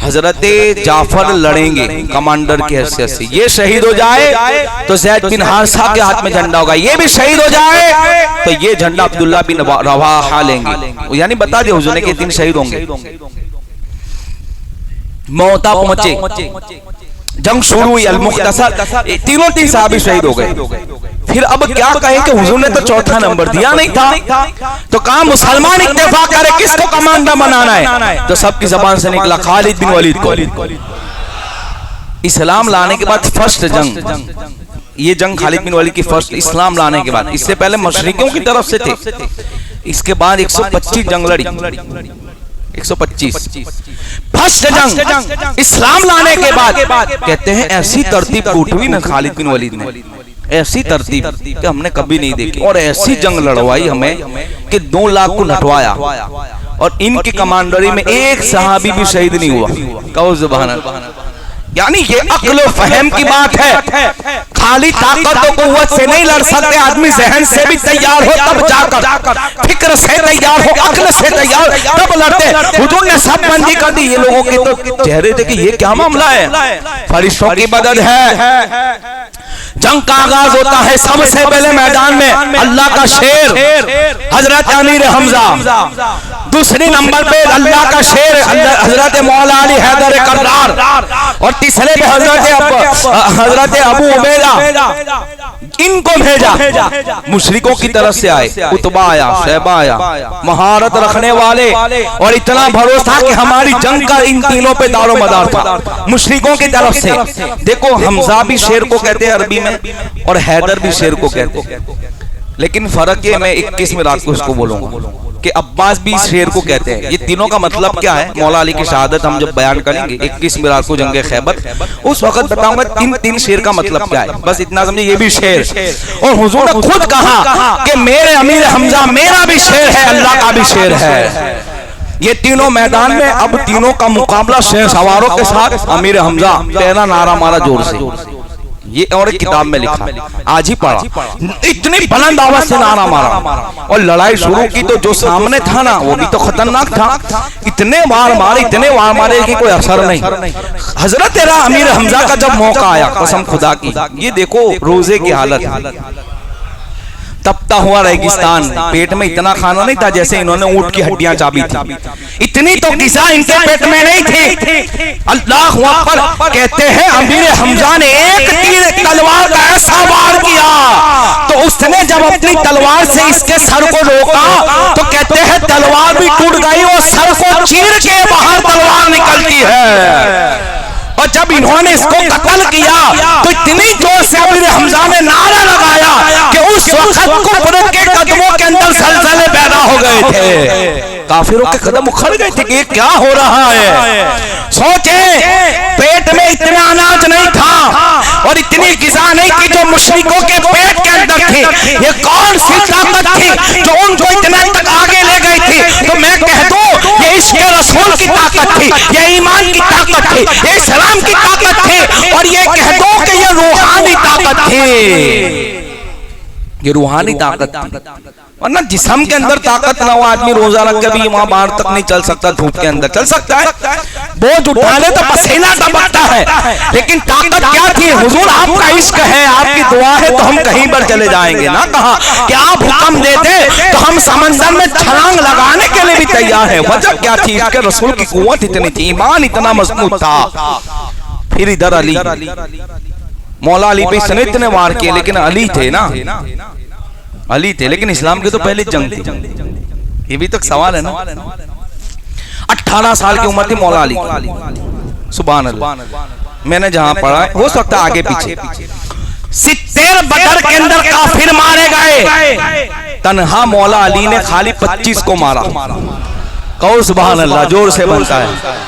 हजरत जाफर लड़ेंगे कमांडर की हैसियत से, ये शहीद हो जाए तो ज़ैद बिन हारिसा के हाथ में झंडा होगा, ये भी शहीद हो जाए तो ये झंडा अब्दुल्ला बिन रवाहा लेंगे। यानी बता दिया हुजूर ने कि 3 शहीद होंगे। मौता पहुंचे, जंग शुरू हुई। अल-मुख्तसर, तीन साहबी शहीद हो गए। फिर अब क्या कहे कि हुजूर ने तो चौथा नंबर दिया नहीं था। तो कहा मुसलमान इत्तेफाक करे किसको कमांडर बनाना है। तो सबकी जबान से निकला खालिद बिन वलीद को। इस्लाम लाने के बाद फर्स्ट जंग, ये जंग खालिद बिन वलीद की फर्स्ट इस्लाम लाने के बाद। इससे पहले मशरिकियों की तरफ से थे। इसके बाद 125 जंग लड़ी, 125 फर्स्ट जंग इस्लाम लाने के बाद। कहते हैं ऐसी तरतीब उठवी ना खालिद बिन वलीद ने, ऐसी तरतीब कि हमने कभी नहीं देखी, और ऐसी जंग लड़वाई हमें कि 2 लाख को नटवाया। और इनकी कमांडरी में एक सहाबी भी शहीद नहीं हुआ। कहो सुभान अल्लाह। यानी ये अक्ल फहम की बात है। खाली ताकत और कुव्वत से नहीं लड़ सकते, आदमी जहन से भी तैयार हो तब जाकर, फिक्र से तैयार हो, अक्ल से तैयार तब लड़ते। हुजूर ने सब बंदी कर दी। ये लोगों के तो चेहरे थे कि ये क्या मामला है, फरिश्तों की मदद है। जंग का आगाज होता है, सबसे पहले मैदान में अल्लाह का शेर हजरत अमीर हमजा, दूसरे नंबर पे अल्लाह का शेर हजरत मौला अली हैदर कर्रार, और तीसरे पे हजरत अबू उबैदा। इनको भेजा, मुशरिकों की तरफ से आए, उतबा आया, शैबा आया, महारत रखने वाले, और इतना भरोसा कि हमारी जंग का इन तीनों पे दारो मदार था मुशरिकों की तरफ से। देखो हमजा भी शेर को कहते हैं अरबी में, और हैदर भी शेर को कहते हैं, लेकिन फर्क ये मैं 21 में रात को इसको बोलूंगा कि अब्बास भी शेर को कहते हैं। ये तीनों का मतलब क्या है, मौला अली की शहादत हम जब बयान करेंगे 21 में रात को जंगे खैबर, उस वक्त बताऊंगा तीन शेर का मतलब क्या है। बस इतना समझे, ये भी शेर। और हुजूर ने खुद कहा कि मेरे अमीर हमजा मेरा भी शेर है, अल्लाह का भी शेर है। ये तीनों मैदान में, अब तीनों का मुकाबला शेर सवारों के साथ। अमीर हमजा पहला नारा मारा जोर से, ये और एक किताब में लिखा, आज ही पढ़ा, इतनी बुलंद आवाज से नारा मारा और लड़ाई शुरू की। तो जो सामने था ना वो भी तो खतरनाक था, इतने वार मारे कि कोई असर नहीं। हजरत अमीर हमजा का जब मौका आया, कसम खुदा की, ये देखो रोजे की हालत, तपता हुआ रेगिस्तान, पेट में इतना खाना नहीं था जैसे इन्होंने ऊंट की हड्डियां चाबी थी, इतनी तो ग़िज़ा इनके पेट में नहीं थी। अल्लाह अकबर। कहते हैं अमीर हमजा ने एक तीर तलवार का ऐसा वार किया तो उसने जब अपनी तलवार से इसके सर को रोका तो कहते हैं तलवार भी टूट गई और सर को चीर के बाहर तलवार निकलती है। और जब इन्होंने इसको कत्ल किया तो इतनी जोर से अमीर हमजा ने नारा लगाया कि उस वक्त कुफर के कदमों के अंदर जलजले पैदा हो गए थे। काफिरों के कदम उखड़ गए थे कि ये क्या हो रहा है। सोचे पेट में इतना अनाज नहीं था और इतनी ग़िज़ा नहीं थी जो मुशरिकों के पेट के अंदर थी। ये कौन सी ताकत थी जो उनको इतना तक आगे ले गई थी? तो मैं कह दूं ये इश्क़ रसूल की ताकत थी, ये ईमान की ताकत थी, ये इस्लाम की ताकत थी, और ये कह दो कि ये रूहानी ताकत थी, ये रूहानी ताकत थी। वरना जिस्म के अंदर ताकत ना हो, आदमी रोजा रख के भी वहां बाहर तक नहीं चल सकता, धूप के अंदर चल सकता है, बोझ उठाने तो पसीना टपकता है, लेकिन ताकत क्या थी? हुजूर आपका इश्क है, आपकी दुआ है तो हम कहीं पर चले जाएंगे। ना कहा कि आप हुक्म देते तो हम समंदर में छलांग लगाने के लिए भी तैयार है। वजह क्या थी? इसके रसूल की कुव्वत इतनी थी, ईमान इतना मजबूत था। फिर इधर अली, मौला अली पे इसने इतने वार किए, लेकिन अली थे ना, अली थे, लेकिन इस्लाम की तो पहले जंग थी। ये भी तो सवाल है ना। 18 साल की उम्र थी मौला अली, सुभान अल्लाह। मैंने जहां पढ़ा, हो सकता है आगे पीछे, 70 बदर के अंदर काफिर मारे गए, तन्हा मौला अली ने खाली 25 को मारा। कहो सुभान अल्लाह, जोर से बनता है।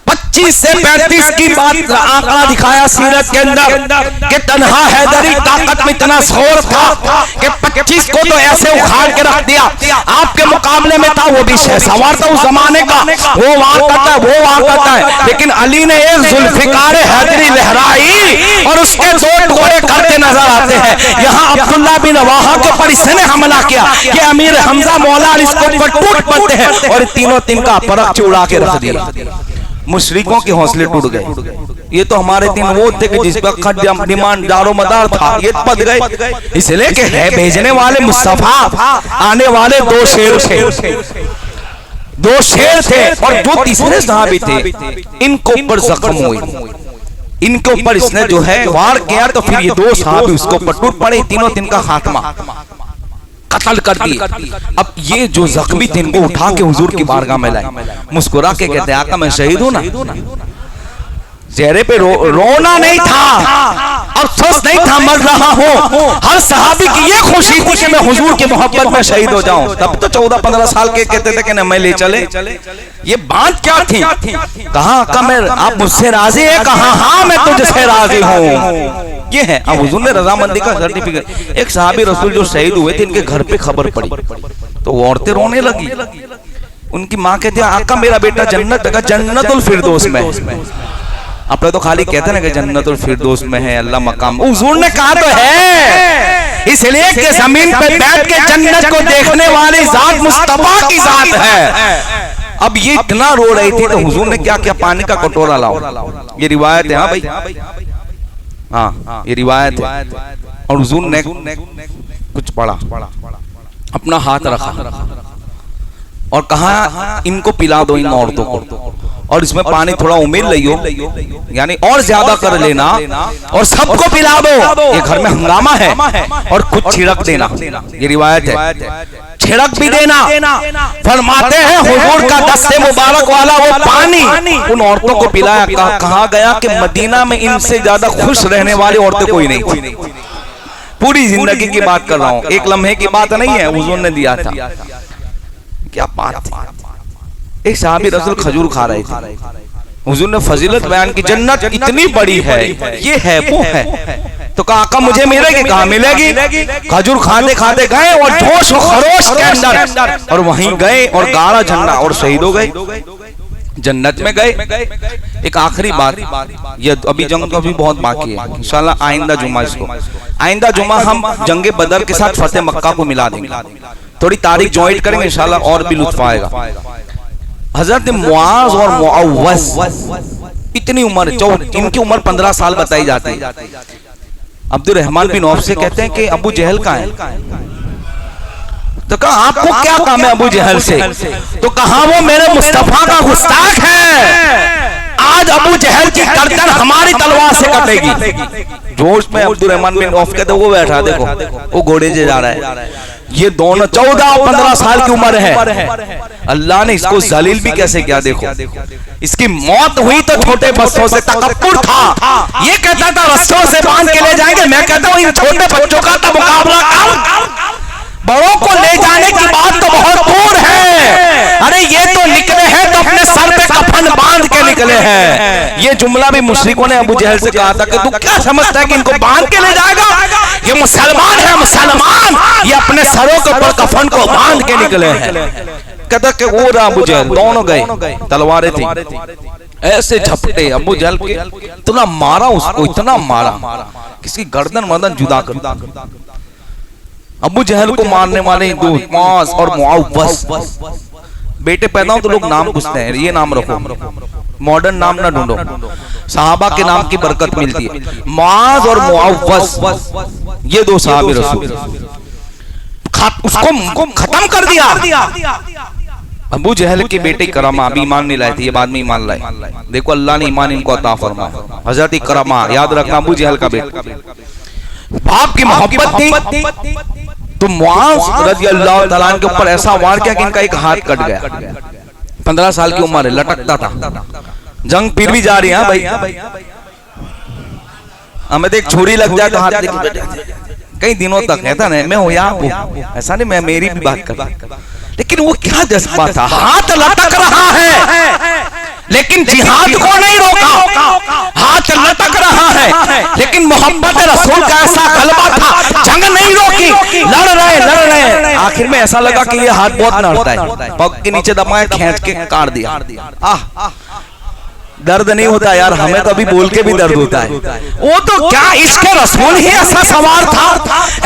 25 से 35 की बात आंकड़ा दिखाया सीरत के अंदर कि तन्हा हैदरी ताकत में इतना शोर था कि 25 को तो ऐसे उखाड़ के रख दिया। आपके मुकाबले में था वो भी शहसवार था उस जमाने का, वो वहां करता है, वो वहां करता है, लेकिन अली ने एक जुल्फिकार हैदरी लहराई और उसके 2 टुकड़े करते नजर आते हैं। यहाँ अब्दुल्ला बिन रवाहा के ऊपर इसने हमला किया कि अमीर हमजा मौला अली इसको ऊपर टूट पड़ते हैं, और तीनों का परख उड़ा के रख दिया। मुशरिकों के हौसले टूट गए। ये तो हमारे दिन वो थे कि जिस पर डिमांड दारो मदार था, ये पद गए, इसलिए कि है भेजने वाले मुस्तफा, आने वाले 2 शेर थे, 2 शेर थे, और जो तीसरे सहाबी थे इनको ऊपर जख्म हुई, इनके ऊपर इसने जो है वार किया, तो फिर ये 2 सहाबी उसको ऊपर टूट पड़े, तीनों का खात्मा, कत्ल कर दिए। अब ये जो जख्मी थे इनको उठा के हुजूर की बारगाह में लाए, मुस्कुरा के कहते हैं आका मैं शहीद हूं ना। चेहरे पे रोना नहीं था, अफसोस नहीं था, मर रहा हूं। हर सहाबी की ये खुशी थी कि मैं हुजूर की मोहब्बत में शहीद हो जाऊं। तब तो 14-15 साल के कहते थे कि ना मैं ले चले। ये बात क्या थी? कहा आका मैं, आप मुझसे राजी है? कहा हाँ मैं तुझसे राजी हूं। ये है, अब हुजूर ने रजामंदी का सर्टिफिकेट। एक सहाबी रसूल जो शहीद हुए थे, इनके घर पे खबर पड़ी तो वो औरतें रोने लगी। उनकी माँ कहती है आका मेरा बेटा जन्नतुल फिरदौस में। अपने तो खाली कहते ना कि जन्नतुल फिरदौस में है अल्लाह मकाम, हुजूर ने कहा तो है, इसलिए कि जमीन पे बैठ के जन्नत को देखने वाली जात मुस्तफा की जात है। अब ये इतना रो रही थी तो हुजूर ने क्या किया? पानी का कटोरा लाओ, ये रिवायत है। हाँ भाई, हाँ ये रिवायत है। और हुजूर ने कुछ पढ़ा, अपना हाथ रखा और कहा इनको पिला दो इन औरतों को, और इसमें पानी थोड़ा उमेर लियो, यानी और ज्यादा कर लेना, और सबको पिला दो, ये घर में हंगामा है, और कुछ छिड़क देना। ये रिवायत है, छिड़क भी देना। फरमाते हैं हुजूर का दस्ते मुबारक वाला वो पानी उन औरतों को पिलाया। कहा गया कि मदीना में इनसे ज्यादा खुश रहने वाली औरतें कोई नहीं थी। पूरी जिंदगी की बात कर रहा हूं, एक लम्हे की बात नहीं है, हुजूर ने दिया था। क्या बात थी। एक सहाबी रसूल खजूर खा रहे थे, हुजूर ने फजीलत बयान की, जन्नत इतनी बड़ी है, ये है वो है, तो कहा आका मुझे मिलेगी? कहा मिलेगी। खजूर खाते खाते गए और जोश और खरोश के अंदर, और वहीं गए और गाड़ा झंडा और शहीद हो गए, जन्नत में गए। एक आखिरी बात, ये अभी जंग तो अभी बहुत बाकी है, इंशाल्लाह आइंदा जुमा, इसको आइंदा जुमा हम जंगे बदर के साथ फतेह मक्का को मिला देंगे, थोड़ी तारीख ज्वाइन करेंगे इंशाल्लाह, और भी लुत्फ आएगा। हजरत मुआज और मुअव्वस इतनी उम्र, इनकी उम्र 15 साल बताई जाती है। अब्दुल रहमान बिन औफ से कहते हैं कि अबू जहल का है, तो कहा आपको क्या काम है अबू जहल से? तो कहा वो मेरे मुस्तफा का गुस्ताख है, आज अबू जहल की गर्दन हमारी तलवार से कटेगी। जोश में अब्दुर्रहमान बिन औफ कहते वो बैठा, देखो वो घोड़े से जा रहा है। ये दोनों 14 और 15 साल की उम्र है। अल्लाह ने इसको जलील भी कैसे किया, देखो इसकी मौत हुई तो छोटे बच्चों से तकब्बुर था। ये कहता था रस्सों से बांध के ले जाएंगे, मैं कहता हूं इन छोटे बच्चों का तो मुकाबला कर, बड़ों को ले जाने की बात तो बहुत दूर है। अरे ये तो निकले हैं तो अपने सर पे कफन बांध के निकले हैं। ये जुमला भी मुशरिकों ने अबू जहल से कहा था कि तू क्या समझता है कि इनको बांध के ले जाएगा, ये मुसलमान है मुसलमान, ये अपने सरों के ऊपर कफन को बांध के निकले हैं। कहता कि वो रहा अबू जहल, दोनों गए, तलवारें थी, ऐसे झपटे अबू जहल के, इतना मारा उसको, इतना मारा किसी गर्दन मर्दन जुदा कर। अबू जहल को मारने वाले दो मुआज और मुआवस, बेटे पैदा हो तो लोग नाम पूछते हैं, ये नाम रखो, मॉडर्न नाम ना ढूंढो, सहाबा के नाम की बरकत मिलती है। मुआज और मुआवस ये दो सहाबी रसूल, उसको खत्म कर दिया। अबू जहल के बेटे इकरामा अभी ईमान नहीं लाए थे, ये बाद में ईमान लाए। देखो अल्लाह ने ईमान इनको अता फरमाया। हजरत इकरामा, याद रखना अबू जहल का बेटा, बाप की मोहब्बत थी तो मुआज रज़ी अल्लाह तआला अन्हु के ऊपर ऐसा वार किया कि इनका एक हाथ कट गया। 15 साल की उम्र है, लटकता था। जंग फिर भी जा रही है भाई, हमें तो एक छुरी लग जाए तो हाथ कई दिनों तक कहता नहीं मैं हूं या ऐसा नहीं, मैं मेरी भी बात कर, लेकिन वो क्या जज्बा था, हाथ लटक रहा है लेकिन जिहाद को नहीं रोका, हाथ लटक रहा है लेकिन मोहब्बत रसूल का ऐसा गलबा था, जंग नहीं रोकी, लड़ रहे। आखिर में ऐसा लगा कि ये हाथ बहुत नड़ता है, पग के नीचे दबाया, खींच के काट दिया। दर्द नहीं होता यार, हमें तो अभी बोल के भी दर्द होता है। वो तो क्या इसके रसूल ही ऐसा सवार था,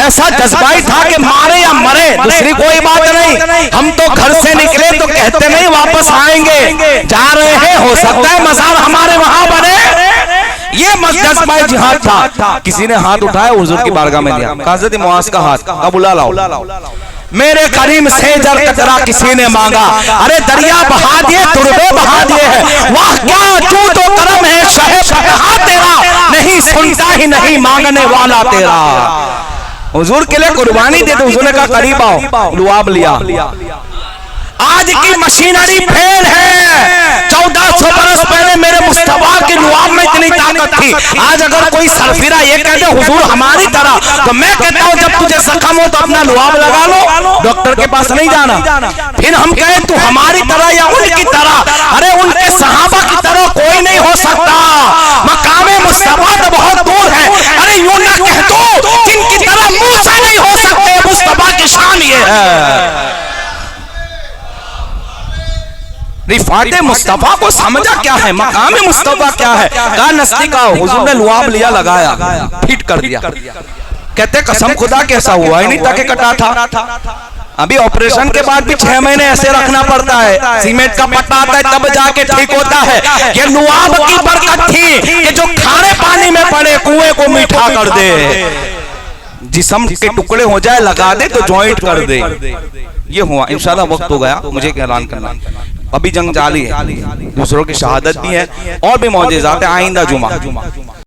ऐसा जज्बाई था कि मारे या मरे दूसरी कोई बात नहीं। हम तो घर से निकले तो कहते नहीं वापस आएंगे, जा रहे हैं, हो सकता है मजार हमारे वहां बने। ये जज्बाई जिहाद था। किसी ने हाथ उठाया, हुजूर की बारगाह में दिया, हज़रत मुआज़ का हाथ का बुला लाओ, मेरे करीम से जर कतरा किसी ने मांगा, अरे दरिया बहा दिए, तुरबे बहा दिए हैं, वाह क्या तू तो करम है शहे तेरा, नहीं सुनता ही नहीं मांगने वाला तेरा। हुजूर के लिए कुर्बानी दे दो, हुजूर ने कहा करीब आओ, लुआब लिया। आज की मशीनरी फेल है, 1400 बरस पहले मेरे मुस्तफा के लुआब में इतनी ताकत थी। आज अगर कोई सरफिरा ये कहते हुजूर हमारी तरह, तो मैं कहता हूं जब तुझे जख्म हो तो अपना लुआब लगा लो, डॉक्टर के पास नहीं जाना। फिर हम कहें तू हमारी तरह या उनकी तरह, अरे उनके सहाबा की तरह कोई नहीं हो सकता, मकामे मुस्तफा तो बहुत दूर है। अरे यूं ना कह दो जिनकी तरह मूसा नहीं हो सकते, मुस्तफा की शान ये है। रिफाते मुस्तफा को समझा क्या है, मकाम मुस्तफा क्या है, कहा नस्ती का हुजूर ने लुआब लिया, लगाया, फिट कर दिया। कहते कसम खुदा कैसा हुआ ही नहीं ताकि कटा था। अभी ऑपरेशन के बाद भी 6 महीने ऐसे रखना पड़ता है, सीमेंट का पट्टा आता है तब जाके ठीक होता है। ये लुआब की बरकत थी कि जो खारे पानी में पड़े कुएं को मीठा कर दे, जिस्म के टुकड़े हो जाए लगा दे तो जॉइंट कर दे। ये हुआ। इंशाल्लाह वक्त हो गया, मुझे ऐलान करना, अभी जंग जारी है, दूसरों की शहादत भी है और भी मौजज़ात है। आइंदा जुमा